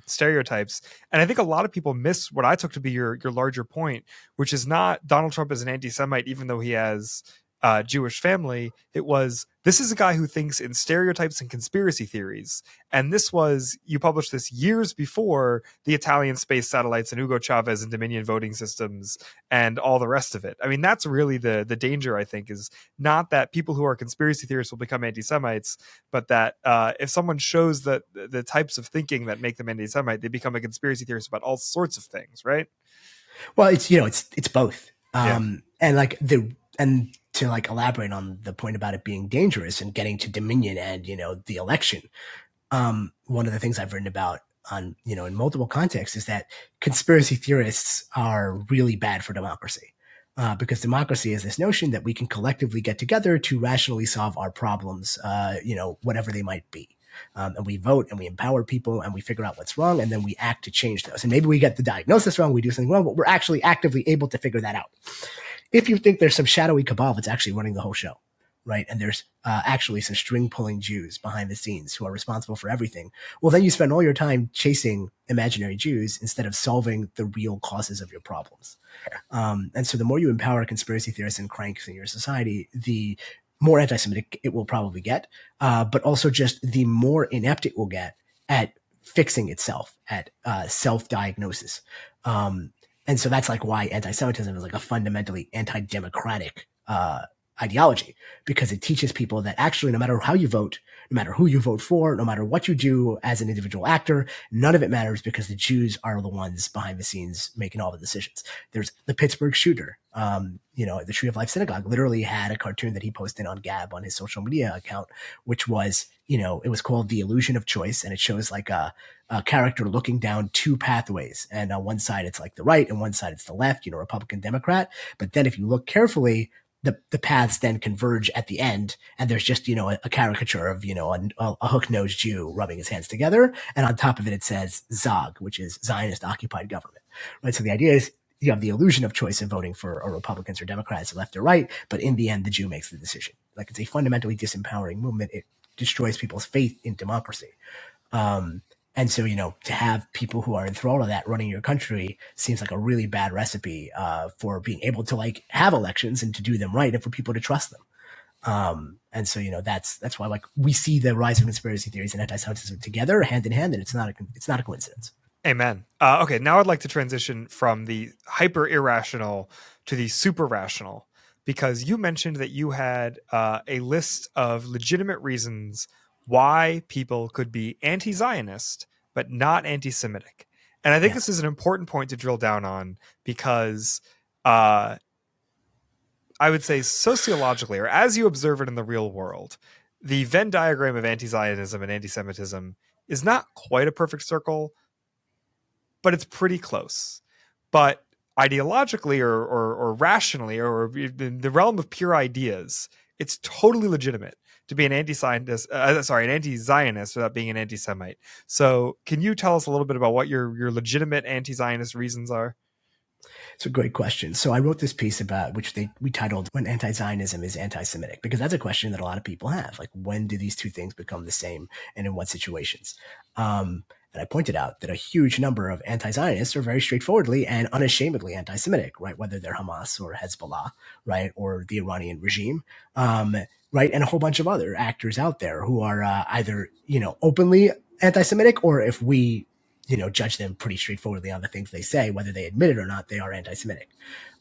stereotypes. And I think a lot of people miss what I took to be your larger point, which is not Donald Trump as an anti-Semite, even though he has Jewish family. It was, this is a guy who thinks in stereotypes and conspiracy theories. And you published this years before the Italian space satellites and Hugo Chavez and Dominion voting systems and all the rest of it. I mean, that's really the danger, I think, is not that people who are conspiracy theorists will become anti-Semites, but that if someone shows that the types of thinking that make them anti-Semite, they become a conspiracy theorist about all sorts of things, right? Well, it's both. And to elaborate on the point about it being dangerous and getting to Dominion and, the election. One of the things I've written about on, in multiple contexts is that conspiracy theorists are really bad for democracy. Because democracy is this notion that we can collectively get together to rationally solve our problems, whatever they might be. And we vote and we empower people and we figure out what's wrong and then we act to change those. And maybe we get the diagnosis wrong, we do something wrong, but we're actually actively able to figure that out. if you think there's some shadowy cabal that's actually running the whole show, right? And there's actually some string pulling Jews behind the scenes who are responsible for everything. Well, then you spend all your time chasing imaginary Jews instead of solving the real causes of your problems. And so the more you empower conspiracy theorists and cranks in your society, the more anti-Semitic it will probably get, but also just the more inept it will get at fixing itself, at self-diagnosis. And so that's like why anti-Semitism is like a fundamentally anti-democratic ideology, because it teaches people that actually no matter how you vote, no matter who you vote for, no matter what you do as an individual actor, none of it matters because the Jews are the ones behind the scenes making all the decisions. There's the Pittsburgh shooter, the Tree of Life Synagogue literally had a cartoon that he posted on Gab on his social media account, which was, it was called The Illusion of Choice. And it shows like a character looking down two pathways. And on one side, it's like the right and one side, it's the left, Republican, Democrat. But then if you look carefully, the paths then converge at the end, and there's just, a caricature of, a hook-nosed Jew rubbing his hands together. And on top of it, it says Zog, which is Zionist occupied government, right? So the idea is you have the illusion of choice of voting for Republicans or Democrats, left or right. But in the end, the Jew makes the decision. Like, it's a fundamentally disempowering movement. It destroys people's faith in democracy. And so, to have people who are enthralled of that running your country seems like a really bad recipe for being able to like have elections and to do them right and for people to trust them. And so, that's why like we see the rise of conspiracy theories and anti-Semitism together hand in hand, and it's not a coincidence. Amen. Okay, now I'd like to transition from the hyper irrational to the super rational, because you mentioned that you had a list of legitimate reasons why people could be anti-Zionist but not anti-Semitic. And I think this is an important point to drill down on, because I would say sociologically, or as you observe it in the real world, the Venn diagram of anti-Zionism and anti-Semitism is not quite a perfect circle, but it's pretty close. But ideologically or rationally, or in the realm of pure ideas, it's totally legitimate to be an anti-Zionist without being an anti-Semite. So can you tell us a little bit about what your legitimate anti-Zionist reasons are? It's a great question. So I wrote this piece about which we titled "When Anti-Zionism is Anti-Semitic," because that's a question that a lot of people have. Like, when do these two things become the same, and in what situations? And I pointed out that a huge number of anti-Zionists are very straightforwardly and unashamedly anti-Semitic, right? Whether they're Hamas or Hezbollah, right, or the Iranian regime, right, and a whole bunch of other actors out there who are either openly anti-Semitic, or if we judge them pretty straightforwardly on the things they say, whether they admit it or not, they are anti-Semitic.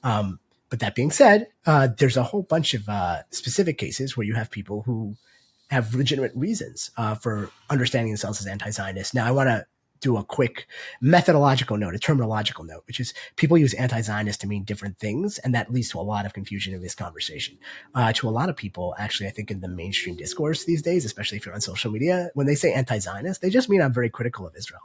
But that being said, there's a whole bunch of specific cases where you have people who have legitimate reasons for understanding themselves as anti-Zionist. Now, I want to do a quick methodological note, a terminological note, which is people use anti-Zionist to mean different things, and that leads to a lot of confusion in this conversation. To a lot of people, actually, I think in the mainstream discourse these days, especially if you're on social media, when they say anti-Zionist, they just mean I'm very critical of Israel.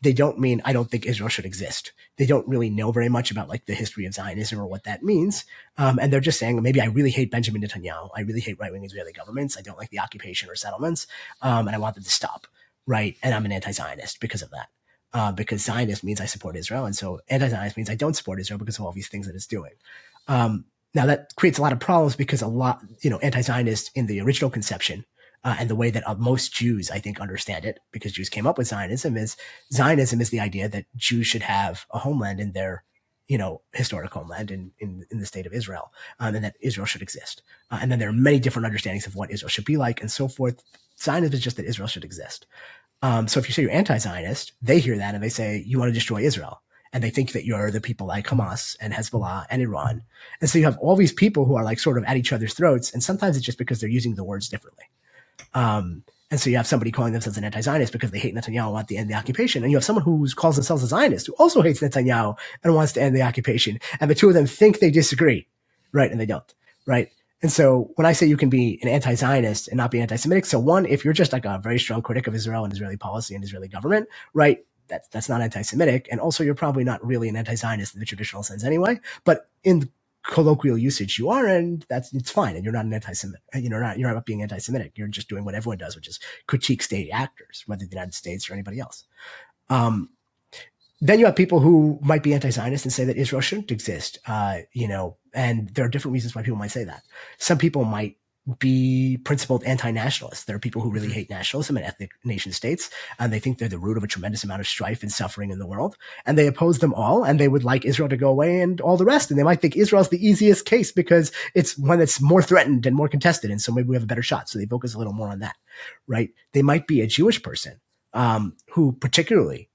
They don't mean I don't think Israel should exist. They don't really know very much about like the history of Zionism or what that means. And they're just saying, maybe I really hate Benjamin Netanyahu. I really hate right-wing Israeli governments. I don't like the occupation or settlements. And I want them to stop. Right. And I'm an anti-Zionist because of that. Because Zionist means I support Israel. And so anti-Zionist means I don't support Israel because of all these things that it's doing. Now that creates a lot of problems because anti-Zionist in the original conception, and the way that most Jews, I think, understand it, because Jews came up with Zionism is the idea that Jews should have a homeland in their, historic homeland in the state of Israel, and that Israel should exist. And then there are many different understandings of what Israel should be like and so forth. Zionism is just that Israel should exist. So if you say you're anti-Zionist, they hear that and they say, you want to destroy Israel. And they think that you're the people like Hamas and Hezbollah and Iran. And so you have all these people who are like sort of at each other's throats. And sometimes it's just because they're using the words differently. And so you have somebody calling themselves an anti-Zionist because they hate Netanyahu and want to end the occupation. And you have someone who calls themselves a Zionist who also hates Netanyahu and wants to end the occupation. And the two of them think they disagree, right? And they don't, right? And so when I say you can be an anti-Zionist and not be anti-Semitic, so one, if you're just like a very strong critic of Israel and Israeli policy and Israeli government, right, that's not anti-Semitic. And also you're probably not really an anti-Zionist in the traditional sense anyway, but in colloquial usage you are, and it's fine. And you're not an anti-Semitic. You're not being anti-Semitic. You're just doing what everyone does, which is critique state actors, whether the United States or anybody else. Then you have people who might be anti-Zionist and say that Israel shouldn't exist, and there are different reasons why people might say that. Some people might be principled anti-nationalists. There are people who really hate nationalism and ethnic nation states, and they think they're the root of a tremendous amount of strife and suffering in the world, and they oppose them all, and they would like Israel to go away and all the rest, and they might think Israel's the easiest case because it's one that's more threatened and more contested, and so maybe we have a better shot, so they focus a little more on that, right? They might be a Jewish person who particularly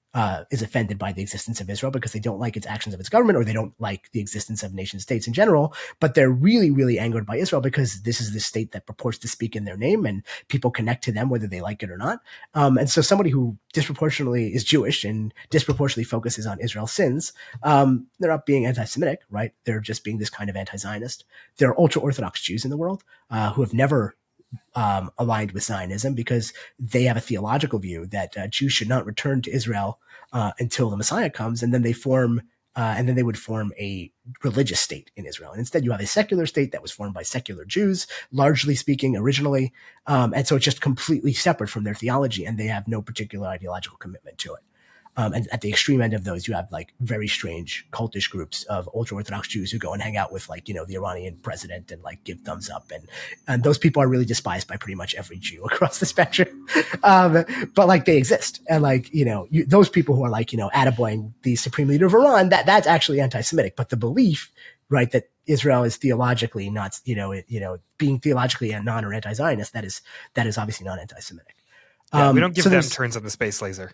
is offended by the existence of Israel because they don't like its actions of its government, or they don't like the existence of nation states in general, but they're really, really angered by Israel because this is the state that purports to speak in their name and people connect to them whether they like it or not. And so somebody who disproportionately is Jewish and disproportionately focuses on Israel's sins, they're not being anti-Semitic, right? They're just being this kind of anti-Zionist. There are ultra-Orthodox Jews in the world who have never aligned with Zionism because they have a theological view that Jews should not return to Israel until the Messiah comes, and then they would form a religious state in Israel. And instead, you have a secular state that was formed by secular Jews, largely speaking, originally, and so it's just completely separate from their theology, and they have no particular ideological commitment to it. And at the extreme end of those, you have like very strange cultish groups of ultra-Orthodox Jews who go and hang out with like, the Iranian president and like give thumbs up. And those people are really despised by pretty much every Jew across the spectrum. But like they exist. And like, those people who are like, attaboying the supreme leader of Iran, that's actually anti-Semitic. But the belief, right, that Israel is theologically not, being theologically a non or anti-Zionist, that is obviously not anti-Semitic. Yeah, we don't give them turns on the space laser.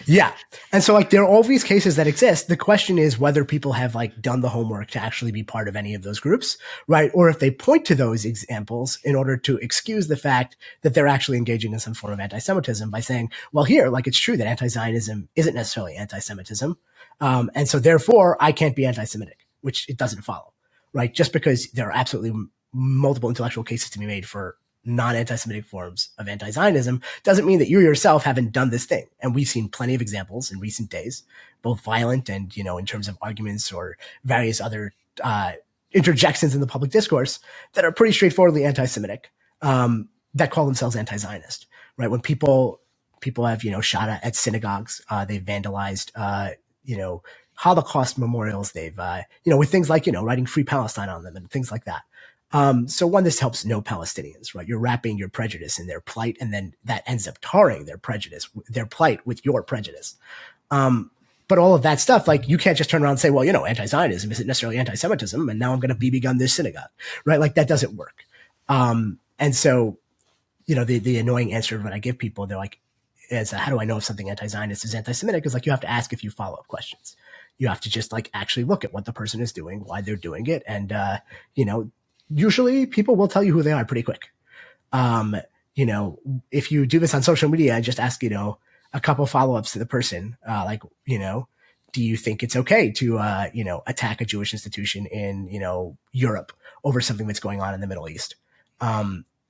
Yeah. And so like there are all these cases that exist. The question is whether people have like done the homework to actually be part of any of those groups, right? Or if they point to those examples in order to excuse the fact that they're actually engaging in some form of anti-Semitism by saying, well, here, like it's true that anti-Zionism isn't necessarily anti-Semitism. And so therefore I can't be anti-Semitic, which it doesn't follow, right? Just because there are absolutely multiple intellectual cases to be made for non-anti-Semitic forms of anti-Zionism doesn't mean that you yourself haven't done this thing. And we've seen plenty of examples in recent days, both violent and, in terms of arguments or various other interjections in the public discourse that are pretty straightforwardly anti-Semitic, that call themselves anti-Zionist, right? When people have, shot at synagogues, they've vandalized, Holocaust memorials, they've, with things like, writing Free Palestine on them and things like that. So one, this helps no Palestinians, right? You're wrapping your prejudice in their plight, and then that ends up tarring their plight with your prejudice. But all of that stuff, like you can't just turn around and say, well, anti-Zionism isn't necessarily anti-Semitism, and now I'm going to BB gun this synagogue, right? Like that doesn't work. And so, the annoying answer that I give people, they're like, how do I know if something anti-Zionist is anti-Semitic? Is like, you have to ask a few follow-up questions. You have to just like actually look at what the person is doing, why they're doing it. And, usually people will tell you who they are pretty quick. If you do this on social media and just ask, a couple follow-ups to the person, do you think it's okay to, attack a Jewish institution in, Europe over something that's going on in the Middle East?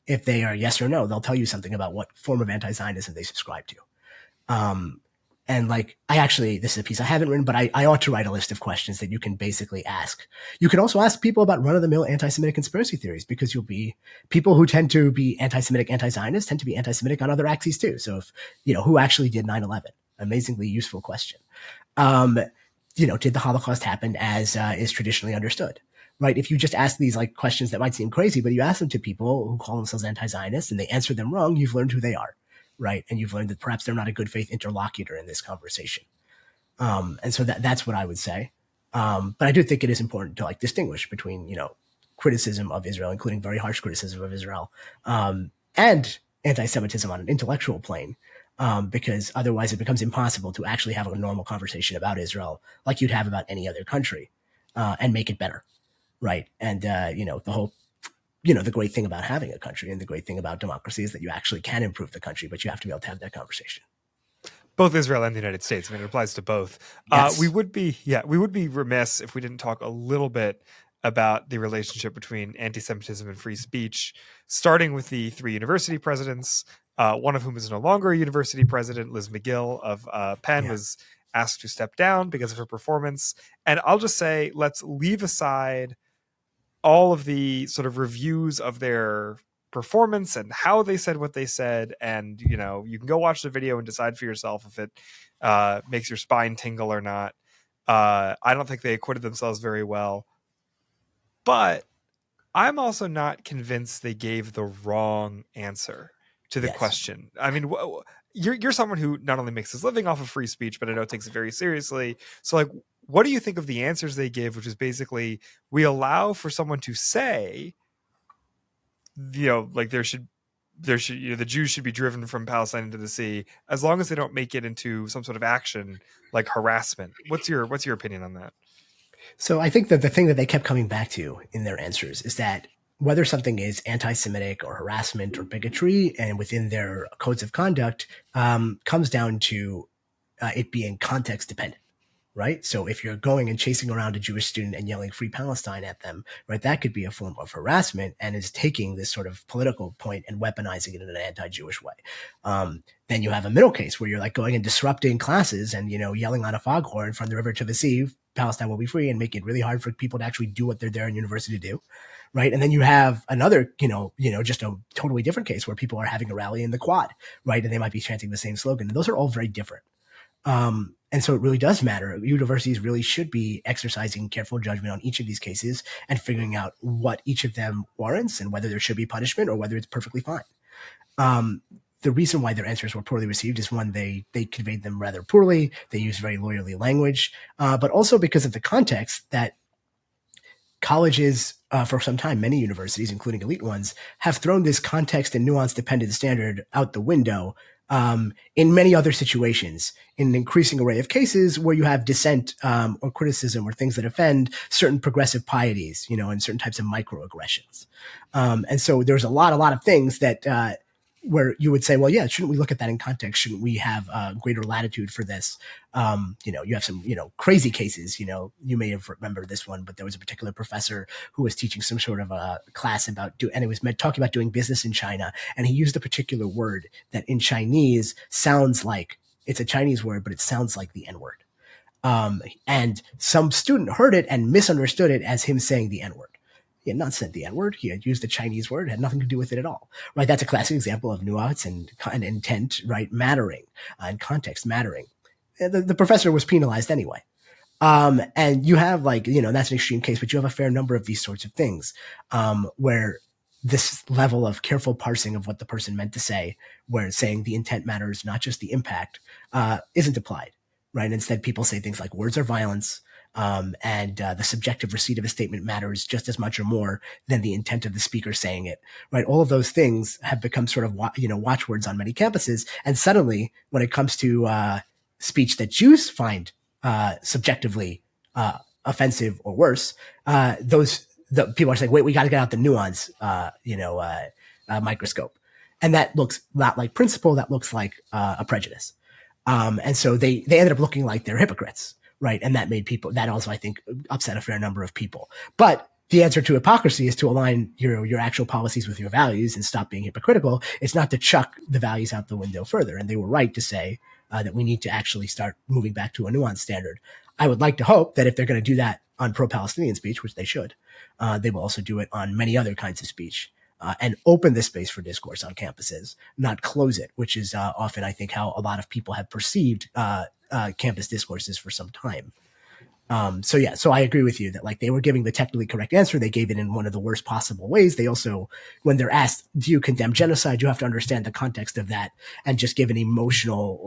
If they are yes or no, they'll tell you something about what form of anti-Zionism they subscribe to. And like, this is a piece I haven't written, but I ought to write a list of questions that you can basically ask. You can also ask people about run-of-the-mill anti-Semitic conspiracy theories, because people who tend to be anti-Semitic, anti-Zionist tend to be anti-Semitic on other axes too. So if, who actually did 9/11? Amazingly useful question. Did the Holocaust happen as is traditionally understood? Right? If you just ask these like questions that might seem crazy, but you ask them to people who call themselves anti-Zionist and they answer them wrong, you've learned who they are. Right. And you've learned that perhaps they're not a good faith interlocutor in this conversation. And so that's what I would say. But I do think it is important to like distinguish between, criticism of Israel, including very harsh criticism of Israel, and anti-Semitism on an intellectual plane, because otherwise it becomes impossible to actually have a normal conversation about Israel like you'd have about any other country, and make it better. Right. And, the whole the great thing about having a country and the great thing about democracy is that you actually can improve the country, but you have to be able to have that conversation. Both Israel and the United States. I mean, it applies to both. Yes. We would be remiss if we didn't talk a little bit about the relationship between anti-Semitism and free speech, starting with the three university presidents, one of whom is no longer a university president. Liz McGill of Penn was asked to step down because of her performance. And I'll just say, let's leave aside all of the sort of reviews of their performance and how they said what they said. And, you know, you can go watch the video and decide for yourself if it makes your spine tingle or not. I don't think they acquitted themselves very well. But I'm also not convinced they gave the wrong answer to the question. I mean, you're someone who not only makes his living off of free speech, but I know takes it very seriously. So, like, what do you think of the answers they give, which is basically, we allow for someone to say, you know, like there should, you know, the Jews should be driven from Palestine into the sea, as long as they don't make it into some sort of action like harassment. What's your opinion on that? So I think that the thing that they kept coming back to in their answers is that whether something is anti-Semitic or harassment or bigotry, and within their codes of conduct, comes down to it being context dependent. Right. So if you're going and chasing around a Jewish student and yelling "Free Palestine" at them, right, that could be a form of harassment and is taking this sort of political point and weaponizing it in an anti-Jewish way. Then you have a middle case where you're like going and disrupting classes and, you know, yelling on a foghorn from the river to the sea, Palestine will be free, and making it really hard for people to actually do what they're there in university to do. Right. And then you have another, just a totally different case where people are having a rally in the quad. Right. And they might be chanting the same slogan. And those are all very different. And so it really does matter. Universities really should be exercising careful judgment on each of these cases and figuring out what each of them warrants and whether there should be punishment or whether it's perfectly fine. The reason why their answers were poorly received is, one, they conveyed them rather poorly. They used very lawyerly language, but also because of the context that colleges, for some time, many universities, including elite ones, have thrown this context and nuance dependent standard out the window in many other situations, in an increasing array of cases where you have dissent or criticism or things that offend certain progressive pieties, and certain types of microaggressions. And so there's a lot of things that where you would say, well, yeah, shouldn't we look at that in context? Shouldn't we have greater latitude for this? You have some, crazy cases. You may have remembered this one, but there was a particular professor who was teaching some sort of a class about and it was talking about doing business in China, and he used a particular word that in Chinese sounds like it's a Chinese word, but it sounds like the N-word. And some student heard it and misunderstood it as him saying the N-word. He had not said the N-word. He had used a Chinese word. It had nothing to do with it at all. Right? That's a classic example of nuance and intent, right, mattering, and context mattering. The professor was penalized anyway. And you have that's an extreme case, but you have a fair number of these sorts of things where this level of careful parsing of what the person meant to say, where saying the intent matters, not just the impact, isn't applied. Right? Instead, people say things like words are violence. And the subjective receipt of a statement matters just as much or more than the intent of the speaker saying it, right? All of those things have become sort of, watchwords on many campuses. And suddenly, when it comes to speech that Jews find subjectively offensive or worse, the people are saying, wait, we got to get out the nuance, microscope. And that looks not like principle, that looks like a prejudice. And so they ended up looking like they're hypocrites. Right. And that also, I think, upset a fair number of people. But the answer to hypocrisy is to align your actual policies with your values and stop being hypocritical. It's not to chuck the values out the window further. And they were right to say that we need to actually start moving back to a nuanced standard. I would like to hope that if they're going to do that on pro-Palestinian speech, which they should, they will also do it on many other kinds of speech. And open the space for discourse on campuses, not close it, which is often, I think, how a lot of people have perceived campus discourses for some time. So I agree with you that they were giving the technically correct answer. They gave it in one of the worst possible ways. They also, when they're asked, do you condemn genocide? You have to understand the context of that and just give an emotional,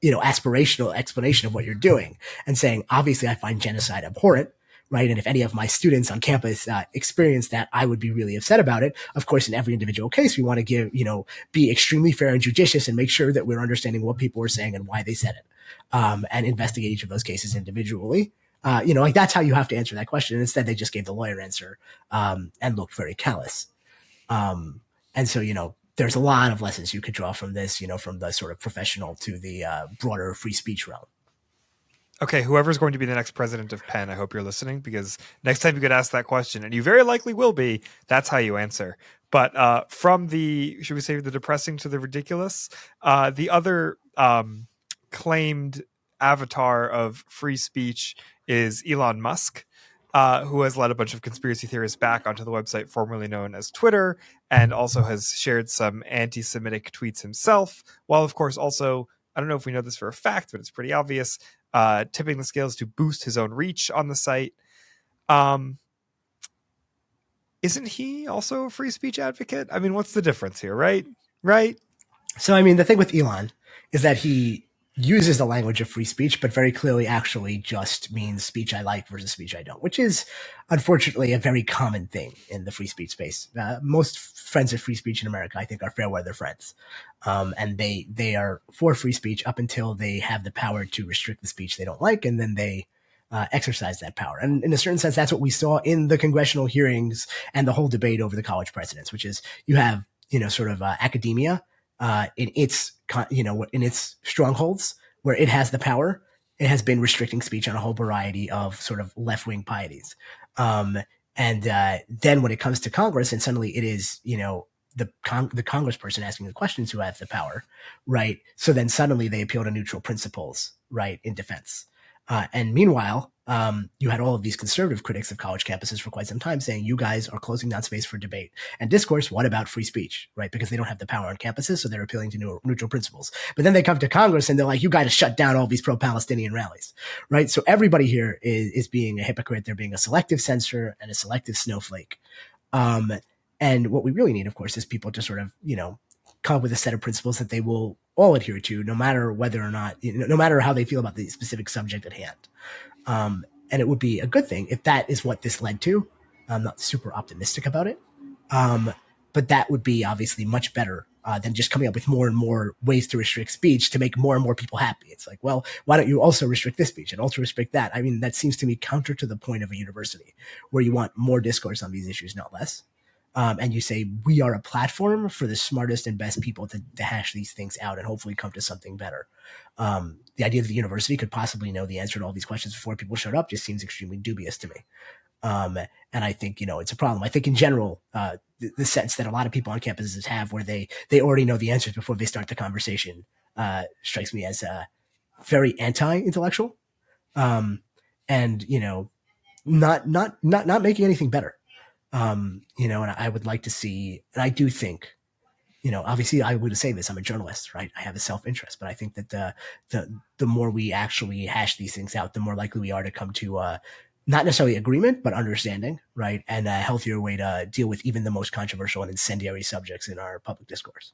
aspirational explanation of what you're doing and saying, obviously, I find genocide abhorrent. Right. And if any of my students on campus experience that, I would be really upset about it. Of course, in every individual case, we want to be extremely fair and judicious and make sure that we're understanding what people are saying and why they said it, and investigate each of those cases individually. That's how you have to answer that question. And instead, they just gave the lawyer answer and looked very callous. And so, there's a lot of lessons you could draw from this, from the sort of professional to the broader free speech realm. Okay, whoever's going to be the next president of Penn, I hope you're listening, because next time you get asked that question, and you very likely will be, that's how you answer. But from should we say the depressing to the ridiculous, the other claimed avatar of free speech is Elon Musk. who has led a bunch of conspiracy theorists back onto the website formerly known as Twitter, and also has shared some anti-Semitic tweets himself, while of course also, I don't know if we know this for a fact, but it's pretty obvious, tipping the scales to boost his own reach on the site. Isn't he also a free speech advocate? I mean, what's the difference here, right? Right? So, I mean, the thing with Elon is that he uses the language of free speech, but very clearly actually just means speech I like versus speech I don't, which is unfortunately a very common thing in the free speech space. Most friends of free speech in America, I think, are fair weather friends. And they are for free speech up until they have the power to restrict the speech they don't like, and then they exercise that power. And in a certain sense, that's what we saw in the congressional hearings and the whole debate over the college presidents, which is you have, sort of academia in its strongholds where it has the power. It has been restricting speech on a whole variety of sort of left-wing pieties. And then when it comes to Congress, and suddenly it is, the congressperson asking the questions who has the power, right? So then suddenly they appeal to neutral principles, right, in defense. And meanwhile, you had all of these conservative critics of college campuses for quite some time saying, you guys are closing down space for debate and discourse. What about free speech, right? Because they don't have the power on campuses, so they're appealing to neutral principles. But then they come to Congress and they're like, you got to shut down all these pro-Palestinian rallies, right? So everybody here is being a hypocrite. They're being a selective censor and a selective snowflake. And what we really need, of course, is people to sort of, come up with a set of principles that they will all adhere to, no matter whether or not, no matter how they feel about the specific subject at hand. And it would be a good thing if that is what this led to. I'm not super optimistic about it. But that would be obviously much better than just coming up with more and more ways to restrict speech to make more and more people happy. It's like, well, why don't you also restrict this speech and also restrict that? I mean, that seems to me counter to the point of a university where you want more discourse on these issues, not less. And you say, we are a platform for the smartest and best people to hash these things out and hopefully come to something better. The idea that the university could possibly know the answer to all these questions before people showed up just seems extremely dubious to me. And I think, it's a problem. I think in general, the sense that a lot of people on campuses have where they already know the answers before they start the conversation strikes me as very anti-intellectual and, not making anything better. And I would like to see, and I do think, obviously I would say this, I'm a journalist, right? I have a self-interest, but I think that the more we actually hash these things out, the more likely we are to come to not necessarily agreement, but understanding, right? And a healthier way to deal with even the most controversial and incendiary subjects in our public discourse.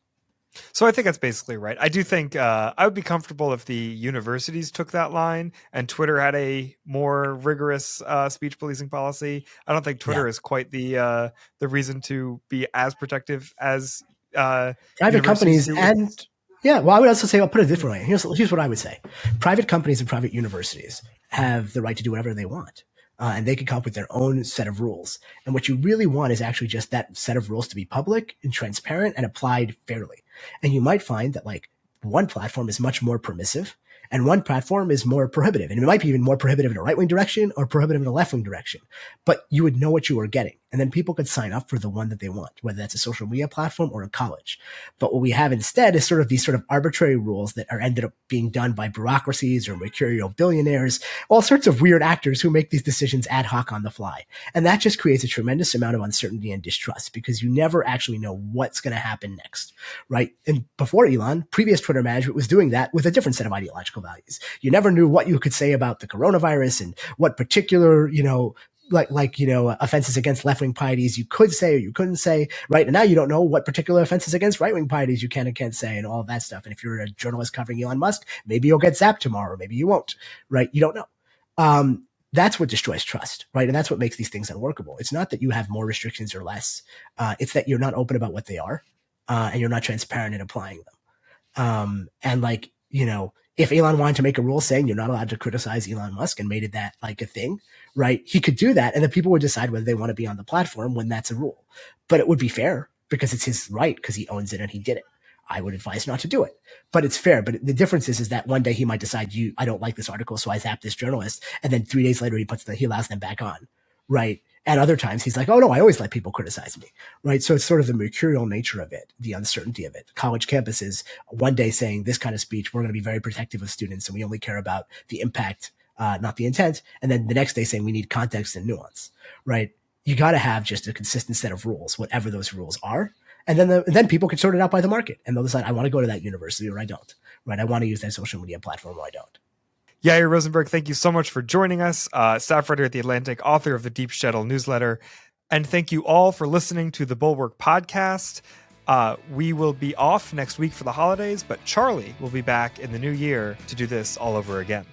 So I think that's basically right. I do think I would be comfortable if the universities took that line and Twitter had a more rigorous speech policing policy. I don't think Twitter is quite the reason to be as protective as private companies and well, I would also say, I'll put it a different way. Here's what I would say. Private companies and private universities have the right to do whatever they want. And they can come up with their own set of rules. And what you really want is actually just that set of rules to be public and transparent and applied fairly. And you might find that like one platform is much more permissive and one platform is more prohibitive. And it might be even more prohibitive in a right-wing direction or prohibitive in a left-wing direction. But you would know what you were getting. And then people could sign up for the one that they want, whether that's a social media platform or a college. But what we have instead is sort of these sort of arbitrary rules that are ended up being done by bureaucracies or mercurial billionaires, all sorts of weird actors who make these decisions ad hoc on the fly. And that just creates a tremendous amount of uncertainty and distrust because you never actually know what's going to happen next, right? And before Elon, previous Twitter management was doing that with a different set of ideological values. You never knew what you could say about the coronavirus and what particular, offenses against left-wing pieties you could say or you couldn't say, right? And now you don't know what particular offenses against right-wing pieties you can and can't say and all of that stuff. And if you're a journalist covering Elon Musk, maybe you'll get zapped tomorrow, maybe you won't, right? You don't know. That's what destroys trust, right? And that's what makes these things unworkable. It's not that you have more restrictions or less. It's that you're not open about what they are and you're not transparent in applying them. If Elon wanted to make a rule saying you're not allowed to criticize Elon Musk and made it that like a thing, right? He could do that and then people would decide whether they want to be on the platform when that's a rule. But it would be fair because it's his right because he owns it and he did it. I would advise not to do it, but it's fair. But the difference is that one day he might decide I don't like this article, so I zap this journalist. And then 3 days later, he allows them back on, right? And other times he's like, oh no, I always let people criticize me, right? So it's sort of the mercurial nature of it, the uncertainty of it. College campuses one day saying this kind of speech, we're going to be very protective of students and we only care about the impact not the intent. And then the next day saying we need context and nuance, right? You got to have just a consistent set of rules, whatever those rules are. And then people can sort it out by the market, and they'll decide, I want to go to that university or I don't, right? I want to use that social media platform or I don't. Yair Rosenberg, thank you so much for joining us, staff writer at The Atlantic, author of the Deep Shuttle newsletter. And thank you all for listening to the Bulwark Podcast. We will be off next week for the holidays, but Charlie will be back in the new year to do this all over again.